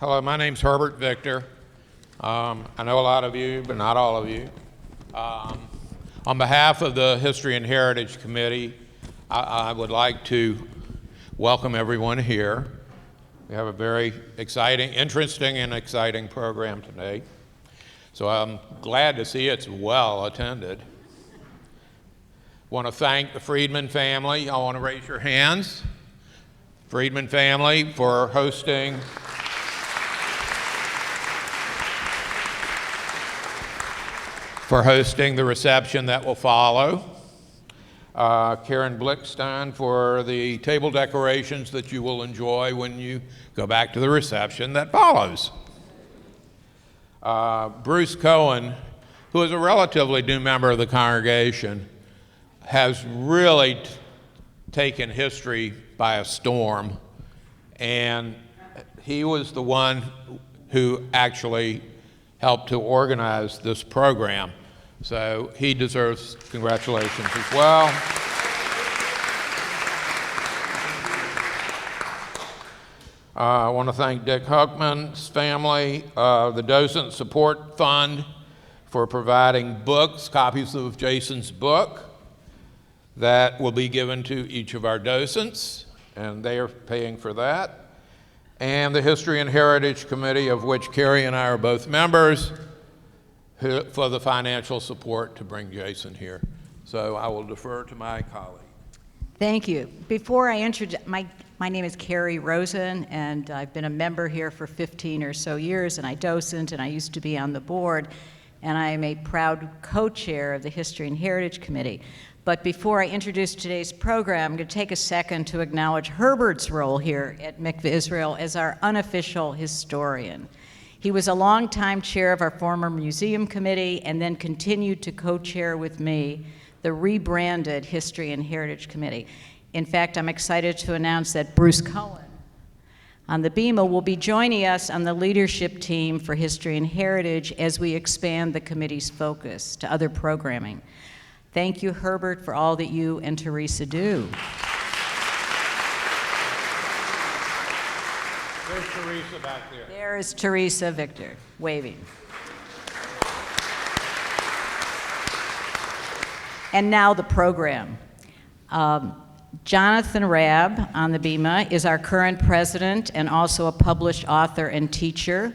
Hello, my name's Herbert Victor. I know a lot of you, but not all of you. On behalf of the History and Heritage Committee, I would like to welcome everyone here. We have a very interesting and exciting program today. So I'm glad to see it's well attended. Want to thank the Friedman family. I want to raise your hands. Friedman family for hosting the reception that will follow. Karen Blickstein for the table decorations that you will enjoy when you go back to the reception that follows. Bruce Cohen, who is a relatively new member of the congregation, has really taken history by a storm, and he was the one who actually helped to organize this program. So he deserves congratulations as well. I want to thank Dick Huckman's family, the Docent Support Fund, for providing books, copies of Jason's book that will be given to each of our docents, and they are paying for that. And the History and Heritage Committee, of which Carrie and I are both members, for the financial support to bring Jason here. So I will defer to my colleague. Thank you. Before I introduce, my name is Carrie Rosen, and I've been a member here for 15 or so years, and I docent, and I used to be on the board, and I am a proud co-chair of the History and Heritage Committee. But before I introduce today's program, I'm going to take a second to acknowledge Herbert's role here at Mickve Israel as our unofficial historian. He was a longtime chair of our former museum committee and then continued to co-chair with me the rebranded History and Heritage Committee. In fact, I'm excited to announce that Bruce Cohen on the BEMA will be joining us on the leadership team for History and Heritage as we expand the committee's focus to other programming. Thank you, Herbert, for all that you and Teresa do. There's Teresa back there. There is Teresa Victor, waving. And now the program. Jonathan Rabb on the BEMA is our current president and also a published author and teacher.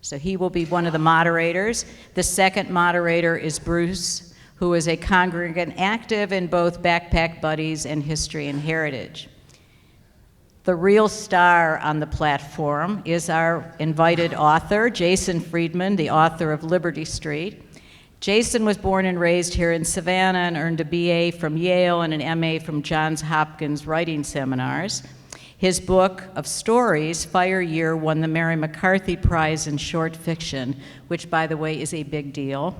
So he will be one of the moderators. The second moderator is Bruce, who is a congregant active in both Backpack Buddies and History and Heritage. The real star on the platform is our invited author, Jason Friedman, the author of Liberty Street. Jason was born and raised here in Savannah and earned a BA from Yale and an MA from Johns Hopkins writing seminars. His book of stories, Fire Year, won the Mary McCarthy Prize in Short Fiction, which, by the way, is a big deal,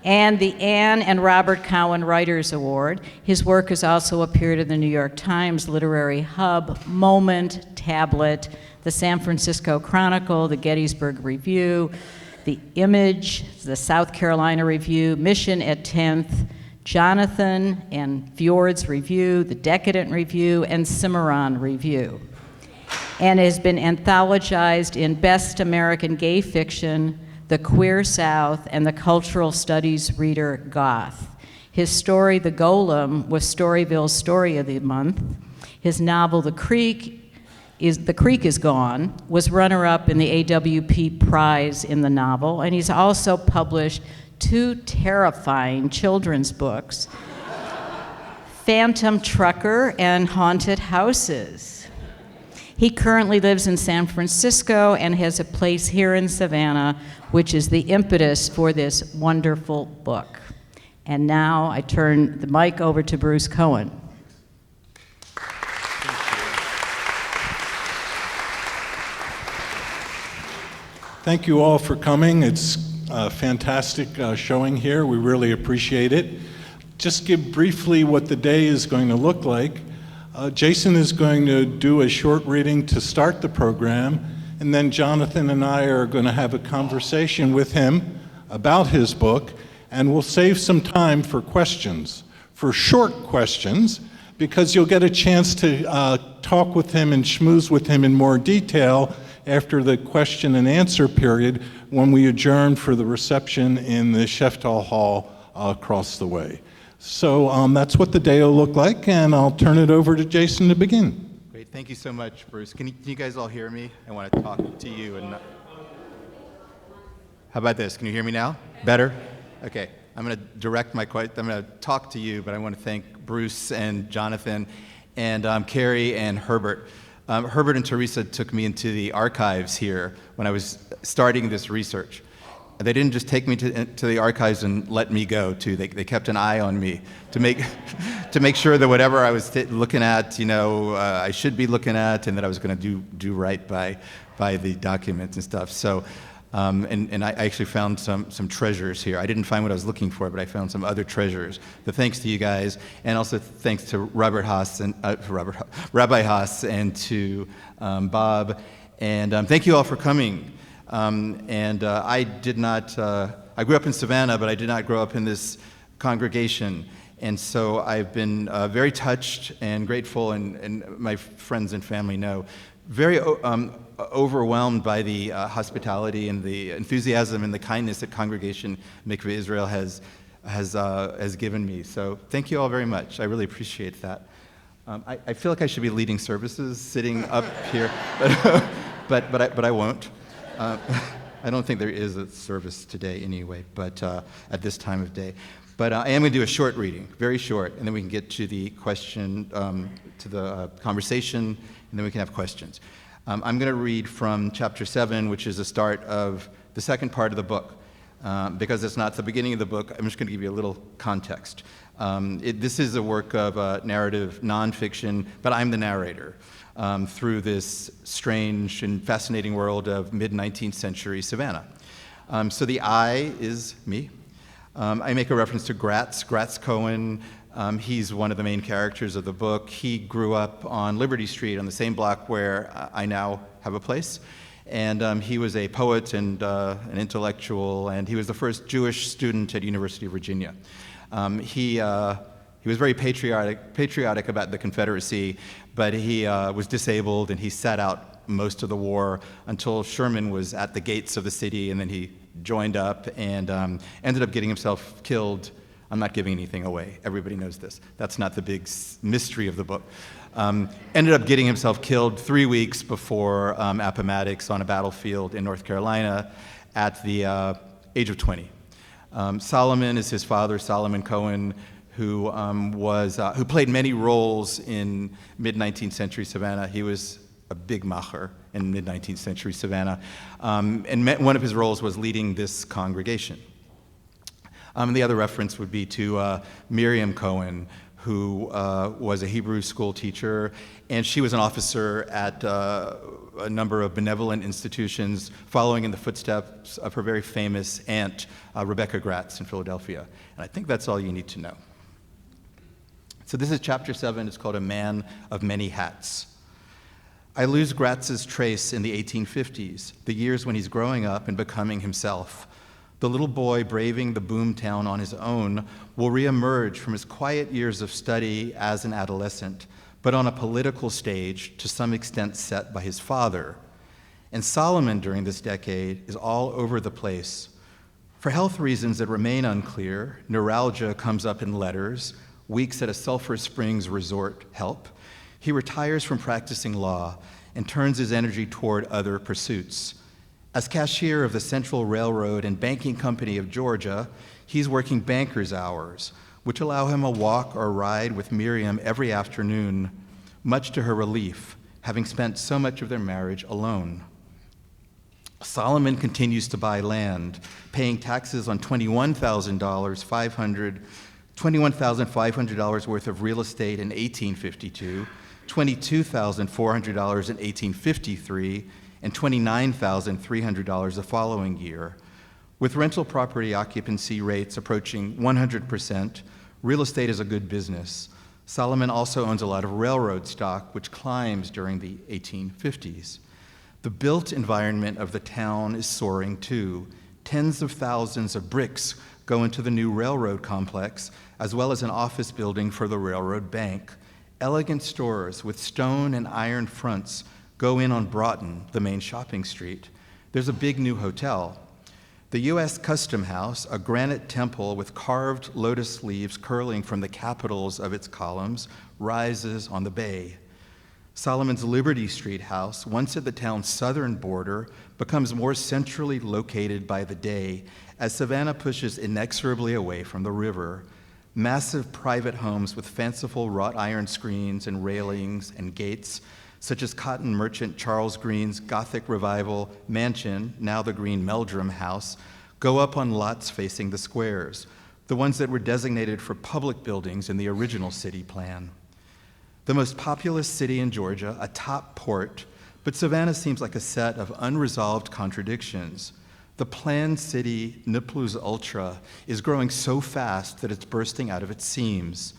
and the Anne and Robert Cowan Writers Award. His work has also appeared in the New York Times, Literary Hub, Moment, Tablet, the San Francisco Chronicle, the Gettysburg Review, the Image, the South Carolina Review, Mission at 10th, Jonathan and Fjord's Review, the Decadent Review, and Cimarron Review, and has been anthologized in Best American Gay Fiction, The Queer South, and the Cultural Studies Reader Goth. His story, The Golem, was Storyville's Story of the Month. His novel, The Creek is Gone, was runner-up in the AWP Prize in the novel, and he's also published 2 terrifying children's books, Phantom Trucker and Haunted Houses. He currently lives in San Francisco and has a place here in Savannah, which is the impetus for this wonderful book. And now I turn the mic over to Bruce Cohen. Thank you all for coming. It's a fantastic showing here. We really appreciate it. Just give briefly what the day is going to look like. Jason is going to do a short reading to start the program, and then Jonathan and I are going to have a conversation with him about his book, and we'll save some time for questions, for short questions, because you'll get a chance to talk with him and schmooze with him in more detail after the question and answer period when we adjourn for the reception in the Sheftal Hall across the way. So that's what the day will look like, and I'll turn it over to Jason to begin. Great, thank you so much, Bruce. Can you guys all hear me? I want to talk to you. How about this? Can you hear me now? Better? Okay. I'm going to direct I'm going to talk to you, but I want to thank Bruce and Jonathan and Carrie and Herbert. Herbert and Teresa took me into the archives here when I was starting this research. They didn't just take me to the archives and let me go, too. They kept an eye on me to make sure that whatever I was looking at, I should be looking at, and that I was going to do right by the documents and stuff. So, and I actually found some treasures here. I didn't find what I was looking for, but I found some other treasures. So thanks to you guys, and also thanks to Rabbi Haas and to Bob, and thank you all for coming. I grew up in Savannah, but I did not grow up in this congregation. And so I've been very touched and grateful, and my friends and family know, very overwhelmed by the hospitality and the enthusiasm and the kindness that Congregation Mickve Israel has given me. So thank you all very much. I really appreciate that. I feel like I should be leading services sitting up here, but I won't. I don't think there is a service today anyway, but at this time of day. But I am going to do a short reading, very short, and then we can get to the question, to the conversation, and then we can have questions. I'm going to read from chapter 7, which is the start of the second part of the book. Because it's not the beginning of the book, I'm just going to give you a little context. This is a work of narrative nonfiction, but I'm the narrator through this strange and fascinating world of mid-19th century Savannah. So the I is me. I make a reference to Gratz Cohen. He's one of the main characters of the book. He grew up on Liberty Street on the same block where I now have a place. And he was a poet and an intellectual, and he was the first Jewish student at University of Virginia. He was very patriotic about the Confederacy, but he was disabled, and he sat out most of the war until Sherman was at the gates of the city, and then he joined up and ended up getting himself killed. I'm not giving anything away. Everybody knows this. That's not the big mystery of the book. Ended up getting himself killed 3 weeks before Appomattox on a battlefield in North Carolina at the age of 20. Solomon is his father, Solomon Cohen, who played many roles in mid-19th century Savannah. He was a big macher in mid-19th century Savannah. And one of his roles was leading this congregation. The other reference would be to Miriam Cohen, who was a Hebrew school teacher, and she was an officer at a number of benevolent institutions, following in the footsteps of her very famous aunt, Rebecca Gratz in Philadelphia. And I think that's all you need to know. So this is chapter 7. It's called A Man of Many Hats. I lose Gratz's trace in the 1850s, the years when he's growing up and becoming himself. The little boy braving the boomtown on his own will reemerge from his quiet years of study as an adolescent, but on a political stage to some extent set by his father. And Solomon during this decade is all over the place. For health reasons that remain unclear, neuralgia comes up in letters, weeks at a Sulphur Springs resort help. He retires from practicing law and turns his energy toward other pursuits. As cashier of the Central Railroad and Banking Company of Georgia, he's working banker's hours, which allow him a walk or ride with Miriam every afternoon, much to her relief, having spent so much of their marriage alone. Solomon continues to buy land, paying taxes on $21,500 worth of real estate in 1852, $22,400 in 1853, and $29,300 the following year. With rental property occupancy rates approaching 100%, real estate is a good business. Solomon also owns a lot of railroad stock, which climbs during the 1850s. The built environment of the town is soaring too. Tens of thousands of bricks go into the new railroad complex, as well as an office building for the railroad bank. Elegant stores with stone and iron fronts Go in on Broughton, the main shopping street. There's a big new hotel. The U.S. Custom House, a granite temple with carved lotus leaves curling from the capitals of its columns, rises on the bay. Solomon's Liberty Street house, once at the town's southern border, becomes more centrally located by the day as Savannah pushes inexorably away from the river. Massive private homes with fanciful wrought iron screens and railings and gates, such as cotton merchant Charles Green's Gothic Revival mansion, now the Green Meldrum House, go up on lots facing the squares, the ones that were designated for public buildings in the original city plan. The most populous city in Georgia, a top port, but Savannah seems like a set of unresolved contradictions. The planned city, Niplu's Ultra, is growing so fast that it's bursting out of its seams.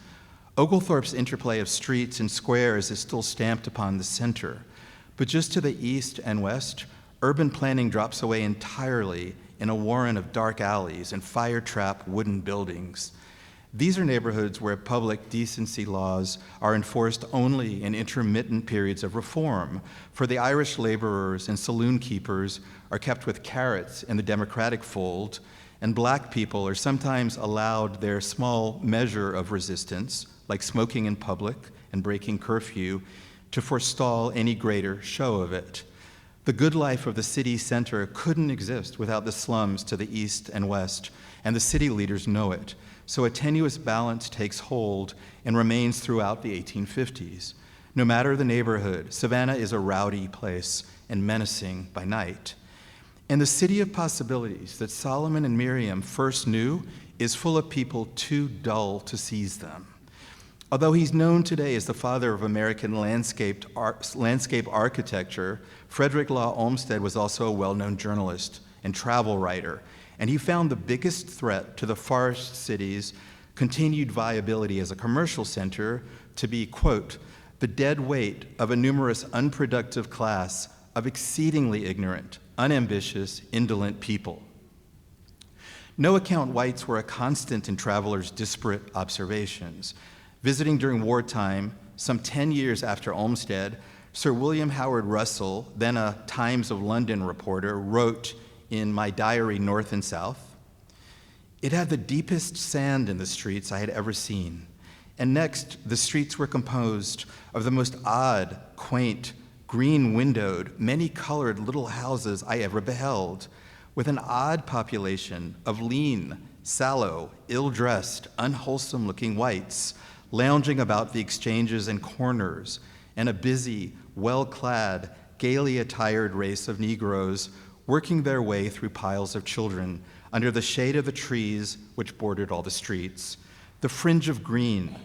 Oglethorpe's interplay of streets and squares is still stamped upon the center, but just to the east and west, urban planning drops away entirely in a warren of dark alleys and fire-trap wooden buildings. These are neighborhoods where public decency laws are enforced only in intermittent periods of reform, for the Irish laborers and saloon keepers are kept with carrots in the Democratic fold, and black people are sometimes allowed their small measure of resistance, like smoking in public and breaking curfew, to forestall any greater show of it. The good life of the city center couldn't exist without the slums to the east and west, and the city leaders know it. So a tenuous balance takes hold and remains throughout the 1850s. No matter the neighborhood, Savannah is a rowdy place and menacing by night. And the city of possibilities that Solomon and Miriam first knew is full of people too dull to seize them. Although he's known today as the father of American landscape architecture, Frederick Law Olmsted was also a well-known journalist and travel writer, and he found the biggest threat to the Forest City's continued viability as a commercial center to be, quote, the dead weight of a numerous unproductive class of exceedingly ignorant, unambitious, indolent people. No account whites were a constant in travelers' disparate observations. Visiting during wartime, some 10 years after Olmsted, Sir William Howard Russell, then a Times of London reporter, wrote in my diary, North and South, it had the deepest sand in the streets I had ever seen. And next, the streets were composed of the most odd, quaint, green-windowed, many-colored little houses I ever beheld, with an odd population of lean, sallow, ill-dressed, unwholesome-looking whites lounging about the exchanges and corners, and a busy, well-clad, gaily attired race of Negroes working their way through piles of children under the shade of the trees which bordered all the streets. The fringe of green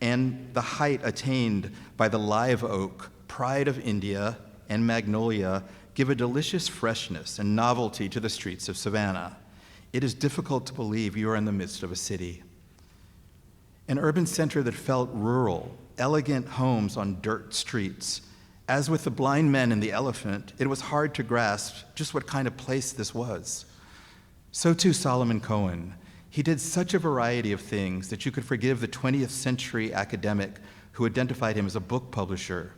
and the height attained by the live oak, pride of India, and magnolia give a delicious freshness and novelty to the streets of Savannah. It is difficult to believe you are in the midst of a city. An urban center that felt rural, elegant homes on dirt streets. As with the blind men and the elephant, it was hard to grasp just what kind of place this was. So too Solomon Cohen. He did such a variety of things that you could forgive the 20th century academic who identified him as a book publisher.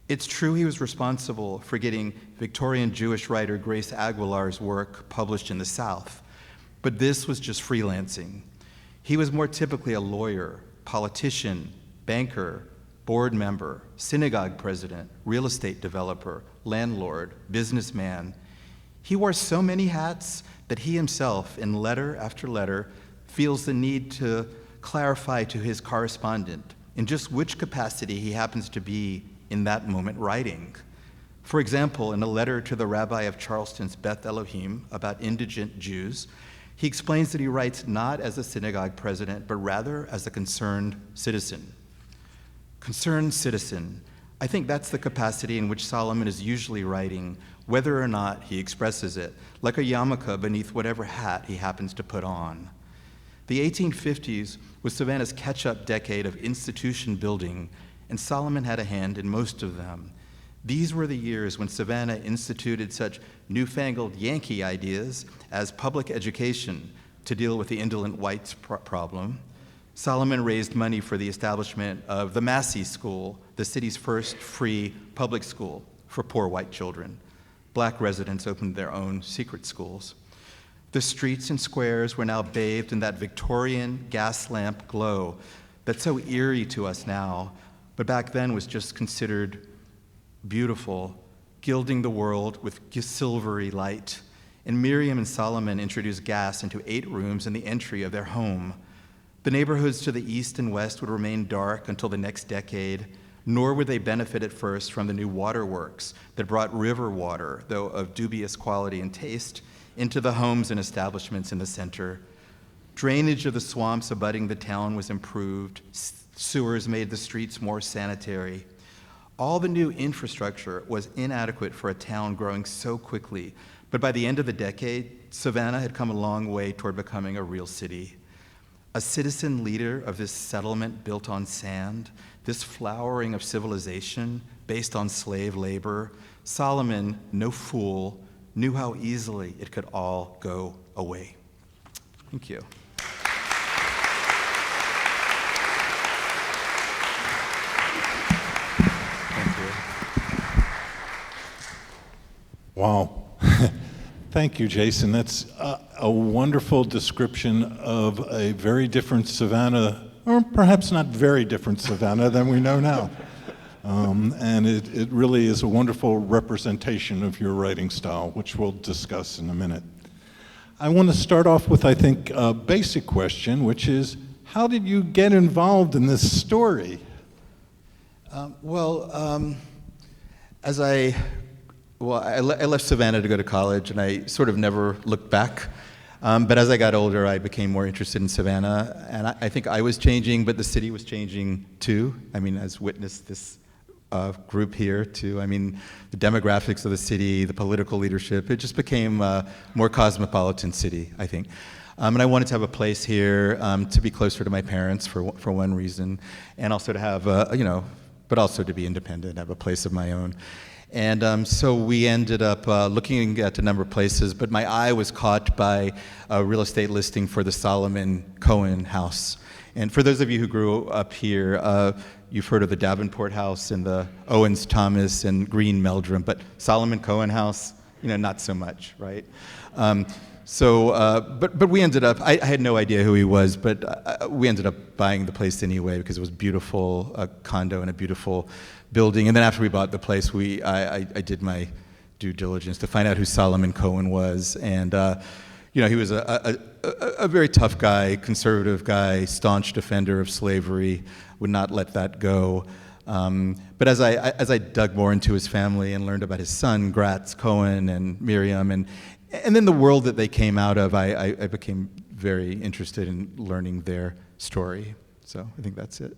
It's true he was responsible for getting Victorian Jewish writer Grace Aguilar's work published in the South, but this was just freelancing. He was more typically a lawyer, politician, banker, board member, synagogue president, real estate developer, landlord, businessman. He wore so many hats that he himself, in letter after letter, feels the need to clarify to his correspondent in just which capacity he happens to be in that moment writing. For example, in a letter to the rabbi of Charleston's Beth Elohim about indigent Jews, he explains that he writes not as a synagogue president, but rather as a concerned citizen. Concerned citizen, I think that's the capacity in which Solomon is usually writing, whether or not he expresses it, like a yarmulke beneath whatever hat he happens to put on. The 1850s was Savannah's catch-up decade of institution building, and Solomon had a hand in most of them. These were the years when Savannah instituted such newfangled Yankee ideas as public education to deal with the indolent whites problem. Solomon raised money for the establishment of the Massey School, the city's first free public school, for poor white children. Black residents opened their own secret schools. The streets and squares were now bathed in that Victorian gas lamp glow that's so eerie to us now, but back then was just considered beautiful, gilding the world with silvery light. And Miriam and Solomon introduced gas into 8 rooms in the entry of their home. The neighborhoods to the east and west would remain dark until the next decade, nor would they benefit at first from the new waterworks that brought river water, though of dubious quality and taste, into the homes and establishments in the center. Drainage of the swamps abutting the town was improved. Sewers made the streets more sanitary. All the new infrastructure was inadequate for a town growing so quickly, but by the end of the decade, Savannah had come a long way toward becoming a real city. A citizen leader of this settlement built on sand, this flowering of civilization based on slave labor, Solomon, no fool, knew how easily it could all go away. Thank you. Thank you. Wow. Thank you, Jason. That's a wonderful description of a very different Savannah, or perhaps not very different Savannah than we know now. And it really is a wonderful representation of your writing style, which we'll discuss in a minute. I want to start off with, I think, a basic question, which is, how did you get involved in this story? I left Savannah to go to college, and I sort of never looked back. But as I got older, I became more interested in Savannah, and I think I was changing, but the city was changing too. I mean, as witnessed this group here too. I mean, the demographics of the city, the political leadership, it just became a more cosmopolitan city, I think. And I wanted to have a place here to be closer to my parents for one reason, and also to have, but also to be independent, have a place of my own. And so we ended up looking at a number of places, but my eye was caught by a real estate listing for the Solomon Cohen house. And for those of you who grew up here, you've heard of the Davenport house and the Owens Thomas and Green Meldrum, but Solomon Cohen house, not so much, right? But we ended up, I had no idea who he was, but we ended up buying the place anyway because it was beautiful, a condo and a beautiful building. And then after we bought the place, I did my due diligence to find out who Solomon Cohen was. And, he was a very tough guy, conservative guy, staunch defender of slavery, would not let that go. But as I dug more into his family and learned about his son, Gratz Cohen, and Miriam, and then the world that they came out of, I became very interested in learning their story. So I think that's it.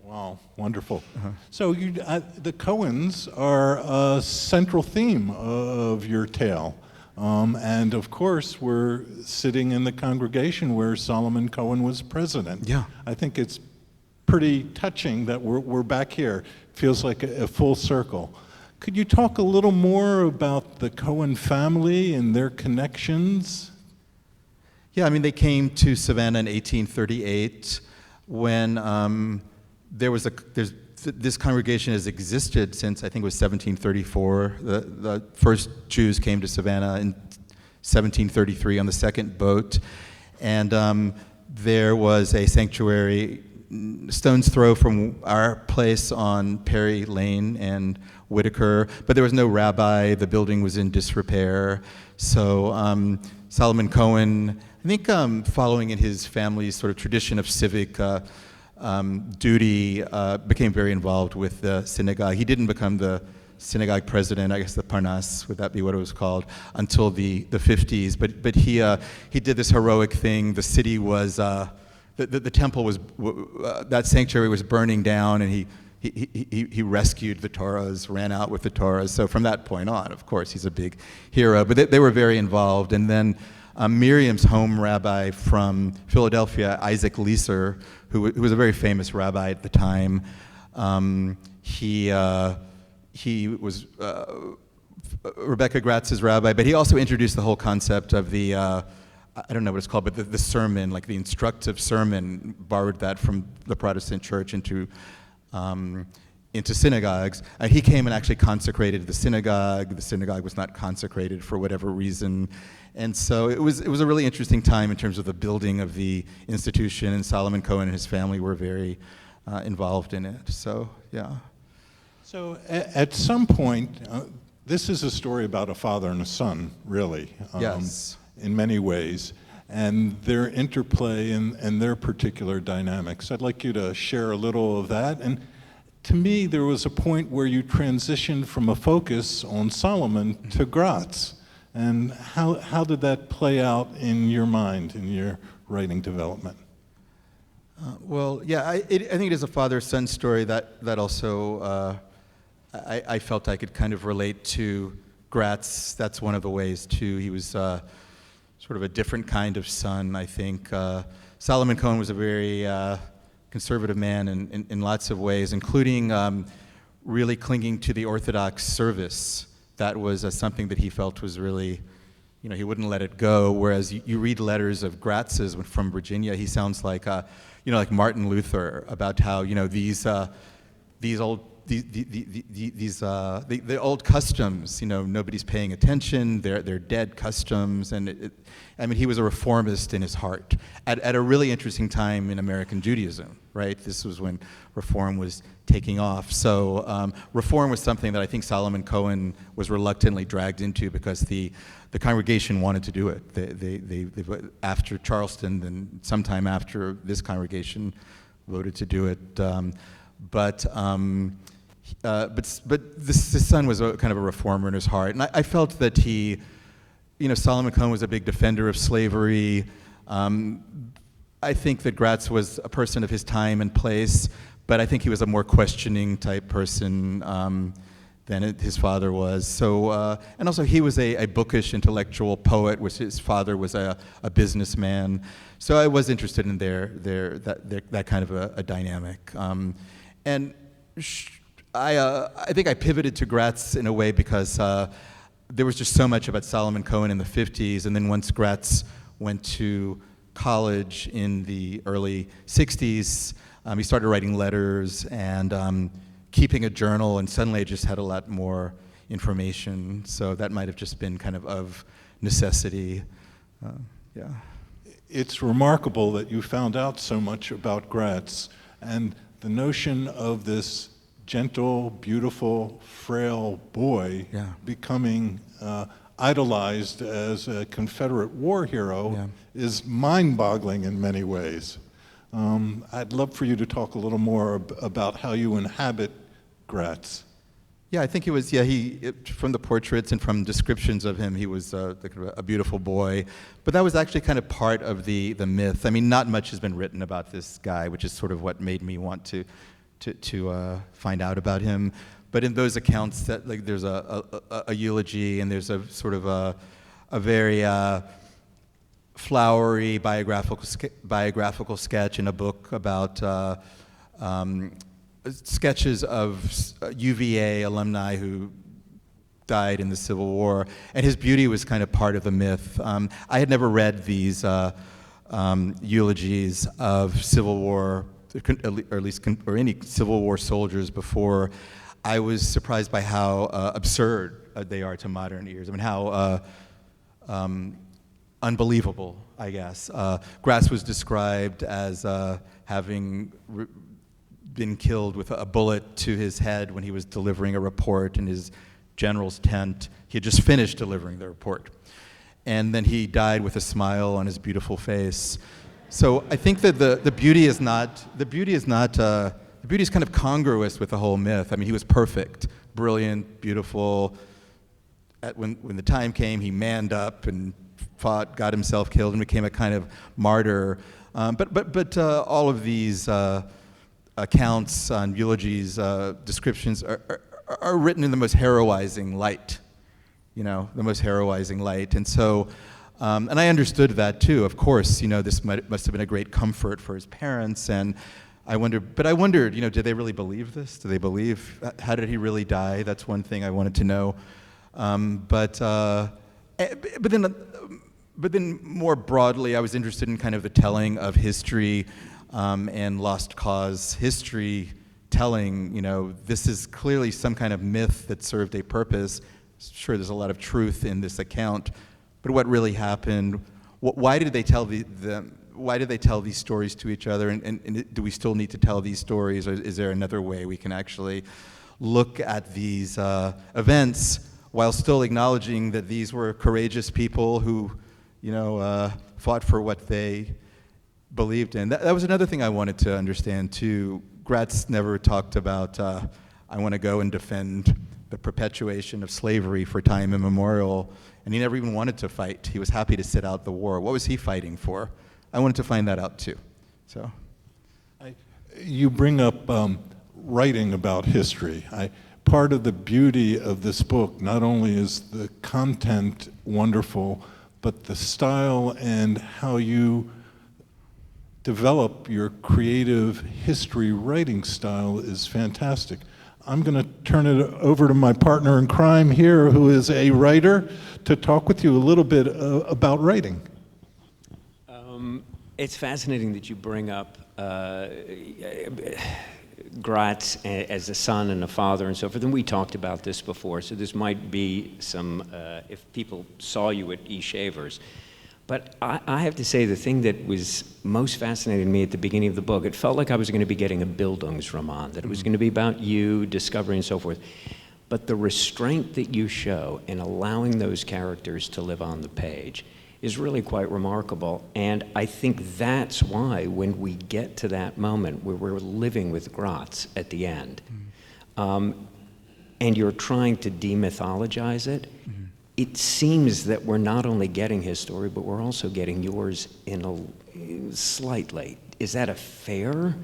Wow, wonderful. So the Cohens are a central theme of your tale. And of course, we're sitting in the congregation where Solomon Cohen was president. Yeah. I think it's pretty touching that we're back here. Feels like a full circle. Could you talk a little more about the Cohen family and their connections? Yeah, I mean, they came to Savannah in 1838 when this congregation has existed since, I think it was 1734. The first Jews came to Savannah in 1733 on the second boat. And there was a sanctuary stone's throw from our place on Perry Lane and Whitaker, but there was no rabbi. The building was in disrepair. So Solomon Cohen, I think following in his family's sort of tradition of civic duty, became very involved with the synagogue. He didn't become the synagogue president, I guess the Parnas, would that be what it was called, until the 50s. But he did this heroic thing. The city was, the temple was, that sanctuary was burning down, and he rescued the Torahs, ran out with the Torahs. So from that point on, of course, he's a big hero. But they were very involved. And then Miriam's home rabbi from Philadelphia, Isaac Leeser, who was a very famous rabbi at the time, he was Rebecca Gratz's rabbi, but he also introduced the whole concept of the, I don't know what it's called, but the sermon, like the instructive sermon, borrowed that from the Protestant church into into synagogues. He came and actually consecrated the synagogue. The synagogue was not consecrated for whatever reason. And so it was a really interesting time in terms of the building of the institution, and Solomon Cohen and his family were very involved in it. So, yeah. So at some point, this is a story about a father and a son, really, Yes. in many ways, and their interplay and their particular dynamics. I'd like you to share a little of that. And to me, there was a point where you transitioned from a focus on Solomon to Gratz. And how did that play out in your mind, in your writing development? Well, yeah, I think it is a father-son story that also I felt I could kind of relate to Gratz. That's one of the ways, too. He was sort of a different kind of son, I think. Solomon Cohen was a very conservative man in lots of ways, including really clinging to the Orthodox service. That was something that he felt was really, he wouldn't let it go. Whereas you read letters of Gratz's from Virginia, he sounds like, like Martin Luther, about how, these old the old customs, nobody's paying attention. They're dead customs, and he was a reformist in his heart at a really interesting time in American Judaism, right? This was when reform was taking off. So reform was something that I think Solomon Cohen was reluctantly dragged into because the congregation wanted to do it. They after Charleston, then sometime after this congregation voted to do it, but this son was kind of a reformer in his heart, and I felt that he, Solomon Cohen was a big defender of slavery. I think that Gratz was a person of his time and place, but I think he was a more questioning type person than his father was. So, and also he was a bookish intellectual poet, which his father was a businessman. So I was interested in that kind of a dynamic, and. I think I pivoted to Gratz in a way because there was just so much about Solomon Cohen in the 50s, and then once Gratz went to college in the early 60s, he started writing letters and keeping a journal, and suddenly I just had a lot more information, so that might have just been kind of necessity, yeah. It's remarkable that you found out so much about Gratz, and the notion of this gentle, beautiful, frail boy becoming idolized as a Confederate war hero is mind-boggling in many ways. I'd love for you to talk a little more about how you inhabit Gratz. Yeah, I think he was, from the portraits and from descriptions of him, he was a beautiful boy. But that was actually kind of part of the myth. I mean, not much has been written about this guy, which is sort of what made me want to find out about him. But in those accounts, that there's a eulogy, and there's a sort of a very flowery biographical sketch in a book about sketches of UVA alumni who died in the Civil War, and his beauty was kind of part of the myth. I had never read these eulogies of Civil War, or any Civil War soldiers before. I was surprised by how absurd they are to modern ears. I mean, how unbelievable, I guess. Gratz was described as having been killed with a bullet to his head when he was delivering a report in his general's tent. He had just finished delivering the report. And then he died with a smile on his beautiful face. So I think that the beauty is kind of congruous with the whole myth. I mean, he was perfect, brilliant, beautiful. When the time came, he manned up and fought, got himself killed, and became a kind of martyr. But all of these accounts on eulogies, descriptions are written in the most heroizing light. The most heroizing light, and so. And I understood that too. Of course, this must have been a great comfort for his parents. And I wondered, did they really believe this? Do they believe? How did he really die? That's one thing I wanted to know. But then more broadly, I was interested in kind of the telling of history and lost cause history telling, this is clearly some kind of myth that served a purpose. Sure, there's a lot of truth in this account, but what really happened? Why did they tell why did they tell these stories to each other? And do we still need to tell these stories, or is there another way we can actually look at these events while still acknowledging that these were courageous people who, fought for what they believed in? That was another thing I wanted to understand too. Gratz never talked about, I want to go and defend the perpetuation of slavery for time immemorial, and he never even wanted to fight. He was happy to sit out the war. What was he fighting for? I wanted to find that out too. So, You bring up writing about history. Part of the beauty of this book, not only is the content wonderful, but the style and how you develop your creative history writing style is fantastic. I'm going to turn it over to my partner in crime here, who is a writer, to talk with you a little bit about writing. It's fascinating that you bring up Gratz as a son and a father and so forth, and we talked about this before, so this might be some, if people saw you at E-Shavers. But I have to say, the thing that was most fascinating to me at the beginning of the book, it felt like I was going to be getting a Bildungsroman, that it was going to be about you, discovery, and so forth. But the restraint that you show in allowing those characters to live on the page is really quite remarkable. And I think that's why when we get to that moment where we're living with Gratz at the end, and you're trying to demythologize it, it seems that we're not only getting his story, but we're also getting yours slightly. Is that a fair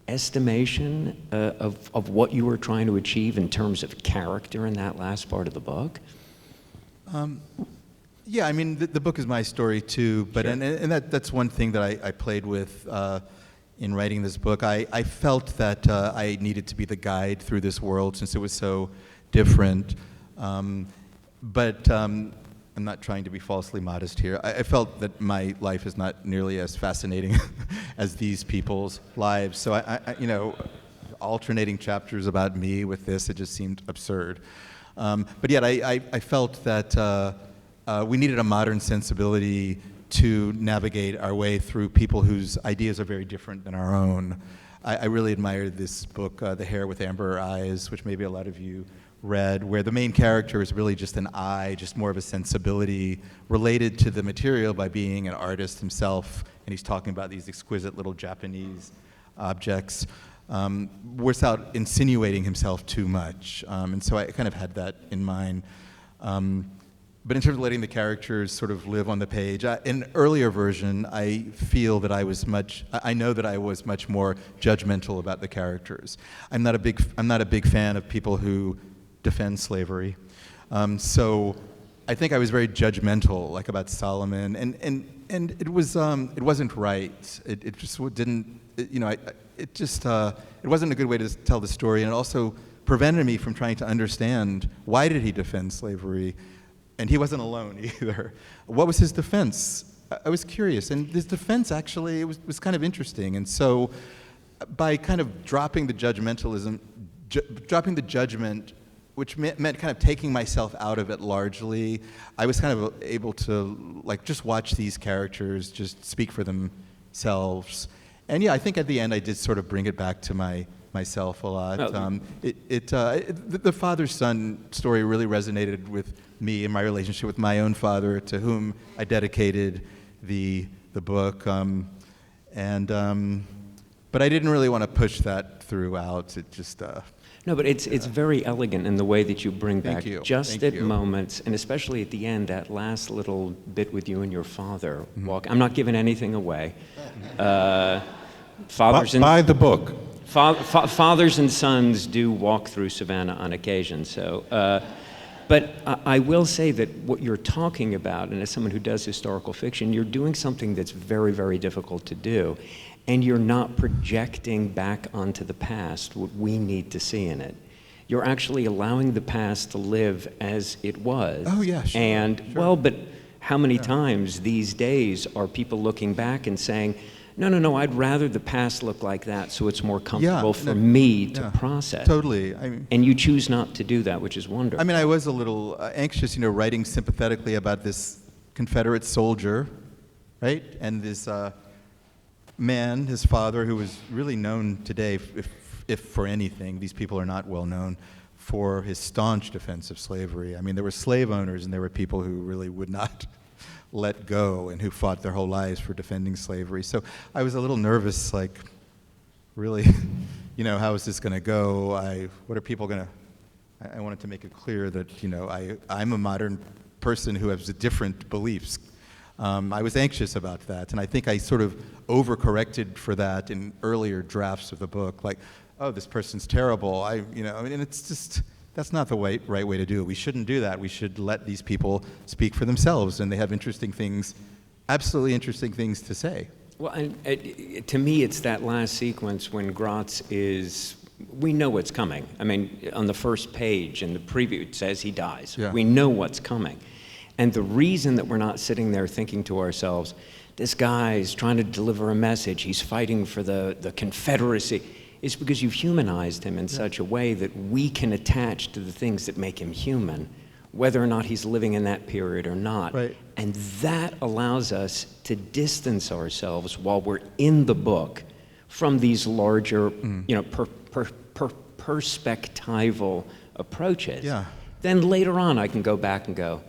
estimation of what you were trying to achieve in terms of character in that last part of the book? Yeah, I mean, the book is my story too, but Sure. and that's one thing that I played with in writing this book. I felt that I needed to be the guide through this world since it was so different. But I'm not trying to be falsely modest here. I felt that my life is not nearly as fascinating as these people's lives. So alternating chapters about me with this, it just seemed absurd. But yet I felt that we needed a modern sensibility to navigate our way through people whose ideas are very different than our own. I really admired this book, The Hare with Amber Eyes, which maybe a lot of you read, where the main character is really just an eye, just more of a sensibility related to the material by being an artist himself, and he's talking about these exquisite little Japanese objects, without insinuating himself too much. And so I kind of had that in mind. But in terms of letting the characters sort of live on the page, in an earlier version, I feel that I know that I was much more judgmental about the characters. I'm not a big fan of people who defend slavery. So I think I was very judgmental, like about Solomon, and it wasn't right. It just didn't, it wasn't a good way to tell the story, and it also prevented me from trying to understand why did he defend slavery. And he wasn't alone either. What was his defense? I was curious, and his defense actually was kind of interesting. And so, by kind of dropping the judgmentalism, dropping the judgment, which meant kind of taking myself out of it largely, I was kind of able to just watch these characters just speak for themselves. And yeah, I think at the end I did sort of bring it back to myself a lot. The father-son story really resonated with me and my relationship with my own father, to whom I dedicated the book. But I didn't really want to push that throughout. It just No, but it's very elegant in the way that you bring Thank back you. just Thank at you. moments, and especially at the end, that last little bit with you and your father walk. I'm not giving anything away. Fathers and Buy the book. fathers and sons do walk through Savannah on occasion. So, but I will say that what you're talking about, and as someone who does historical fiction, you're doing something that's very, very difficult to do, and you're not projecting back onto the past what we need to see in it. You're actually allowing the past to live as it was. Oh, yeah, sure, And sure. well, but how many times these days are people looking back and saying, no, I'd rather the past look like that so it's more comfortable for no, me to yeah, process. Totally. And you choose not to do that, which is wonderful. I mean, I was a little anxious, writing sympathetically about this Confederate soldier, right? And this man, his father, who was really known today, if for anything, these people are not well known, for his staunch defense of slavery. I mean, there were slave owners and there were people who really would not let go and who fought their whole lives for defending slavery. So I was a little nervous, like, really, how is this going to go? What are people going to... I wanted to make it clear that, I'm a modern person who has different beliefs. I was anxious about that, and I think I sort of overcorrected for that in earlier drafts of the book, like, oh, this person's terrible. And it's just, that's not the right way to do it. We shouldn't do that. We should let these people speak for themselves, and they have interesting things, absolutely interesting things to say. Well, and to me, it's that last sequence when Gratz is, we know what's coming. I mean, on the first page in the preview, it says he dies. Yeah. We know what's coming. And the reason that we're not sitting there thinking to ourselves, this guy's trying to deliver a message, he's fighting for the Confederacy, is because you've humanized him in such a way that we can attach to the things that make him human, whether or not he's living in that period or not. Right. And that allows us to distance ourselves while we're in the book from these larger, perspectival approaches. Yeah. Then later on, I can go back and go,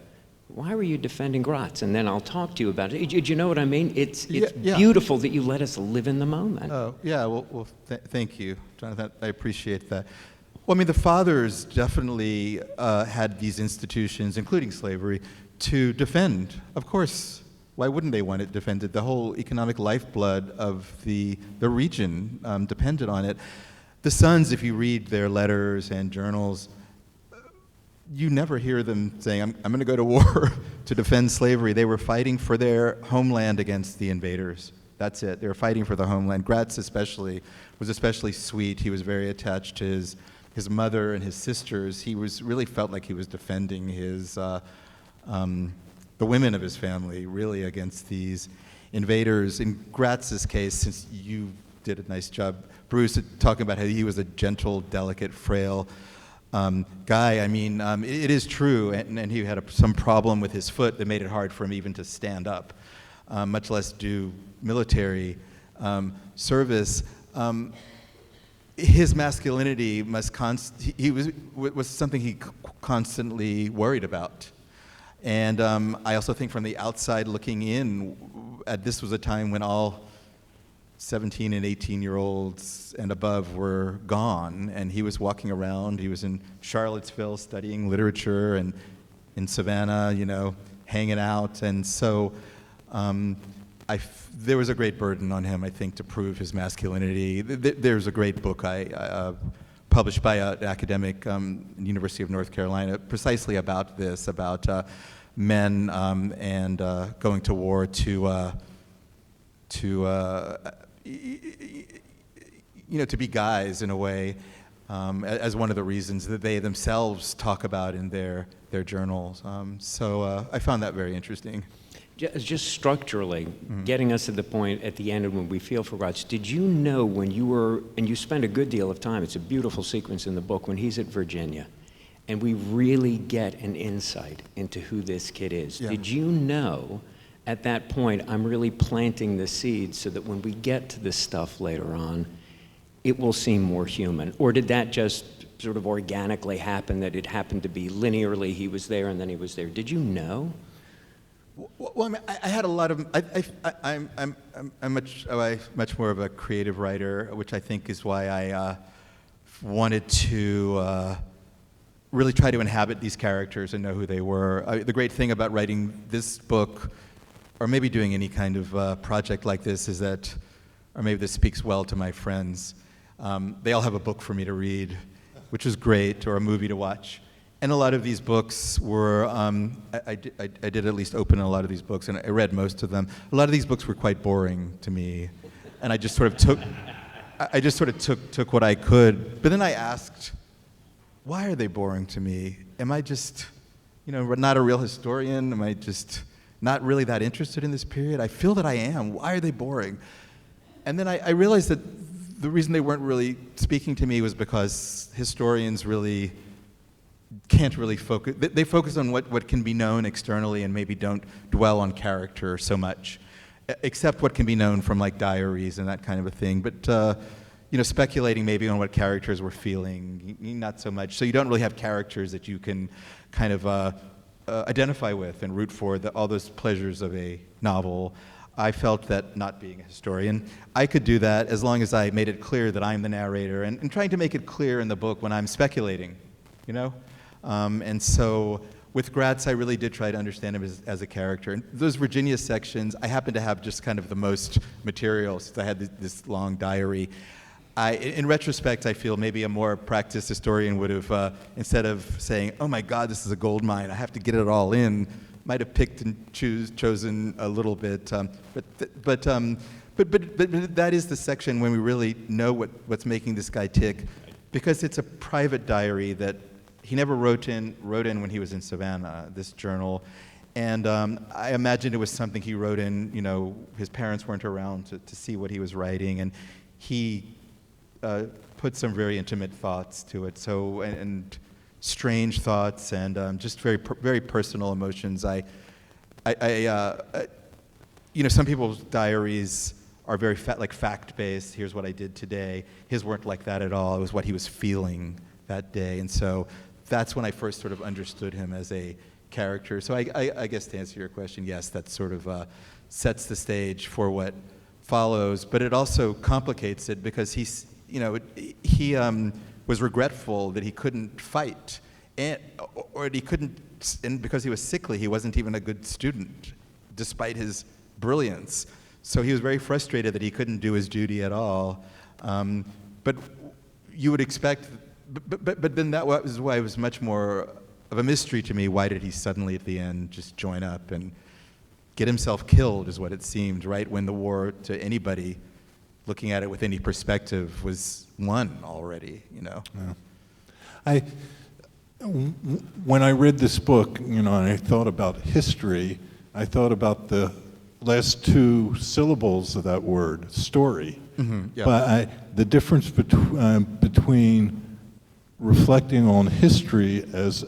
why were you defending Gratz? And then I'll talk to you about it. Do you know what I mean? It's beautiful that you let us live in the moment. Oh, yeah, well thank you, Jonathan. I appreciate that. Well, I mean, the fathers definitely had these institutions, including slavery, to defend. Of course, why wouldn't they want it defended? The whole economic lifeblood of the region depended on it. The sons, if you read their letters and journals, you never hear them saying, I'm going to go to war to defend slavery. They were fighting for their homeland against the invaders. That's it. They were fighting for the homeland. Gratz was especially sweet. He was very attached to his mother and his sisters. He really felt like he was defending the women of his family, really, against these invaders. In Gratz's case, since you did a nice job, Bruce, talking about how he was a gentle, delicate, frail guy. I mean, it is true, and he had some problem with his foot that made it hard for him even to stand up, much less do military service. His masculinity was something he constantly worried about. And I also think from the outside looking in, this was a time when all 17 and 18-year-olds and above were gone, and he was walking around. He was in Charlottesville studying literature, and in Savannah, hanging out. And so there was a great burden on him, I think, to prove his masculinity. There's a great book published by an academic, University of North Carolina, precisely about this, about men and going to war to be guys in a way, as one of the reasons that they themselves talk about in their journals. So I found that very interesting. Just structurally, getting us to the point at the end when we feel for Gratz, did you know when you were, and you spend a good deal of time, it's a beautiful sequence in the book, when he's at Virginia, and we really get an insight into who this kid is. Yeah. Did you know at that point, I'm really planting the seeds so that when we get to this stuff later on, it will seem more human? Or did that just sort of organically happen, that it happened to be linearly, he was there and then he was there? Did you know? Well, I mean, I had a lot of. I'm much more of a creative writer, which I think is why I wanted to really try to inhabit these characters and know who they were. The great thing about writing this book, or maybe doing any kind of project like this, is that, or maybe this speaks well to my friends. They all have a book for me to read, which is great, or a movie to watch. And a lot of these books were, I did at least open a lot of these books, and I read most of them. A lot of these books were quite boring to me, and I just sort of took what I could. But then I asked, why are they boring to me? Am I just, not a real historian? Am I just not really that interested in this period? I feel that I am. Why are they boring? And then I realized that the reason they weren't really speaking to me was because historians really can't really focus. They focus on what can be known externally and maybe don't dwell on character so much, except what can be known from like diaries and that kind of a thing. But speculating maybe on what characters were feeling, not so much. So you don't really have characters that you can kind of identify with and root for all those pleasures of a novel. I felt that not being a historian, I could do that as long as I made it clear that I'm the narrator and trying to make it clear in the book when I'm speculating, And so with Gratz, I really did try to understand him as a character. And those Virginia sections, I happened to have just kind of the most material since I had this long diary. In retrospect, I feel maybe a more practiced historian would have, instead of saying, "Oh my God, this is a gold mine, I have to get it all in," might have picked and chosen a little bit. But that is the section when we really know what's making this guy tick, because it's a private diary that he never wrote in when he was in Savannah, this journal. And I imagine it was something he wrote in, his parents weren't around to see what he was writing, and he put some very intimate thoughts to it, and strange thoughts, and just very very personal emotions. Some people's diaries are very fact-based. Here's what I did today. His weren't like that at all. It was what he was feeling that day, and so that's when I first sort of understood him as a character. So I guess to answer your question, yes, that sort of sets the stage for what follows, but it also complicates it because he was regretful that he couldn't fight, and because he was sickly, he wasn't even a good student, despite his brilliance. So he was very frustrated that he couldn't do his duty at all. But you would expect, but then that was why it was much more of a mystery to me. Why did he suddenly at the end just join up and get himself killed, is what it seemed, right when the war, to anybody looking at it with any perspective, was won already, Yeah. When I read this book, and I thought about history, I thought about the last two syllables of that word, story. Mm-hmm, yeah. But the difference between reflecting on history as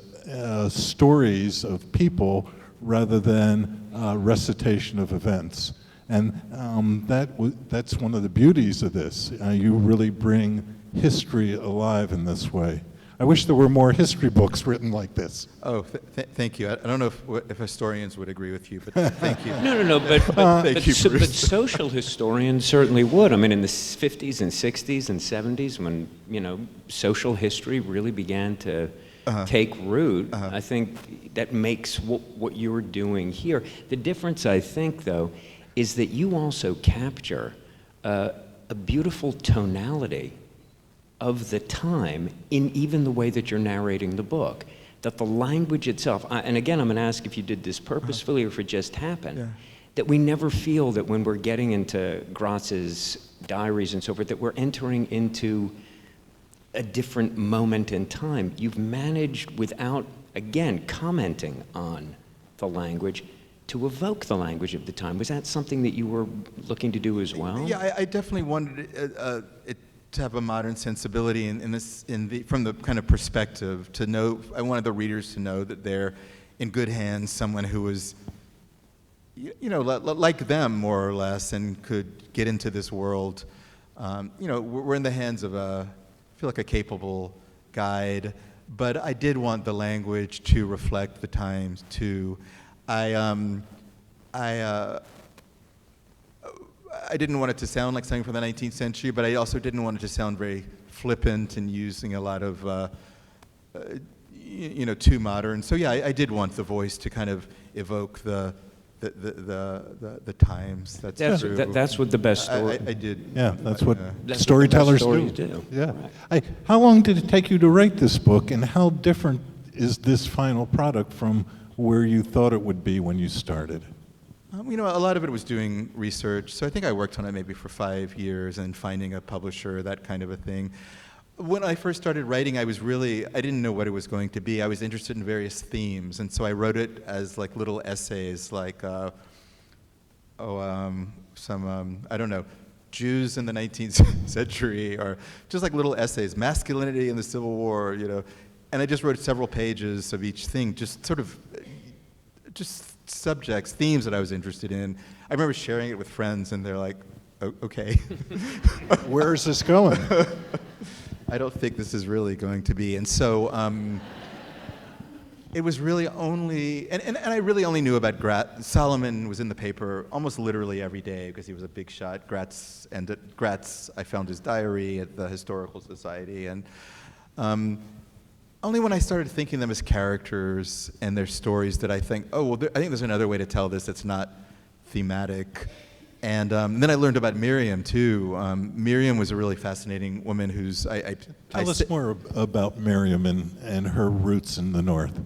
stories of people rather than recitation of events. And that's one of the beauties of this. You really bring history alive in this way. I wish there were more history books written like this. Oh, thank you. I don't know if historians would agree with you, but thank you. No, but Thank you, Bruce. but social historians certainly would. I mean, in the 50s and 60s and 70s, when social history really began to take root, I think that makes what you're doing here. The difference, I think, though, is that you also capture a beautiful tonality of the time in even the way that you're narrating the book. That the language itself, and again, I'm going to ask if you did this purposefully or if it just happened, that we never feel that when we're getting into Gratz's diaries and so forth, that we're entering into a different moment in time. You've managed, without, again, commenting on the language, to evoke the language of the time. Was that something that you were looking to do as well? Yeah, I definitely wanted it to have a modern sensibility from the kind of perspective to know. I wanted the readers to know that they're in good hands, someone who was, like them more or less, and could get into this world. We're in the hands of I feel like a capable guide, but I did want the language to reflect the times too. I didn't want it to sound like something from the 19th century, but I also didn't want it to sound very flippant and using a lot of, too modern. So yeah, I did want the voice to kind of evoke the times. That's true. That's what the best story. I did. Yeah, that's what That's storytellers what the best stories do. Yeah. Right. How long did it take you to write this book, and how different is this final product from where you thought it would be when you started? A lot of it was doing research. So I think I worked on it maybe for 5 years and finding a publisher, that kind of a thing. When I first started writing, I didn't know what it was going to be. I was interested in various themes, and so I wrote it as like little essays, like, I don't know, Jews in the 19th century, or just like little essays, masculinity in the Civil War, And I just wrote several pages of each thing, just sort of, just subjects, themes that I was interested in. I remember sharing it with friends, and they're like, okay. Where is this going? I don't think this is really going to be. And so it was really only, and I really only knew about Gratz. Solomon was in the paper almost literally every day because he was a big shot. Gratz, I found his diary at the Historical Society. And only when I started thinking them as characters and their stories did I think, I think there's another way to tell this that's not thematic. And then I learned about Miriam, too. Miriam was a really fascinating woman who's... Tell us more about Miriam and her roots in the North.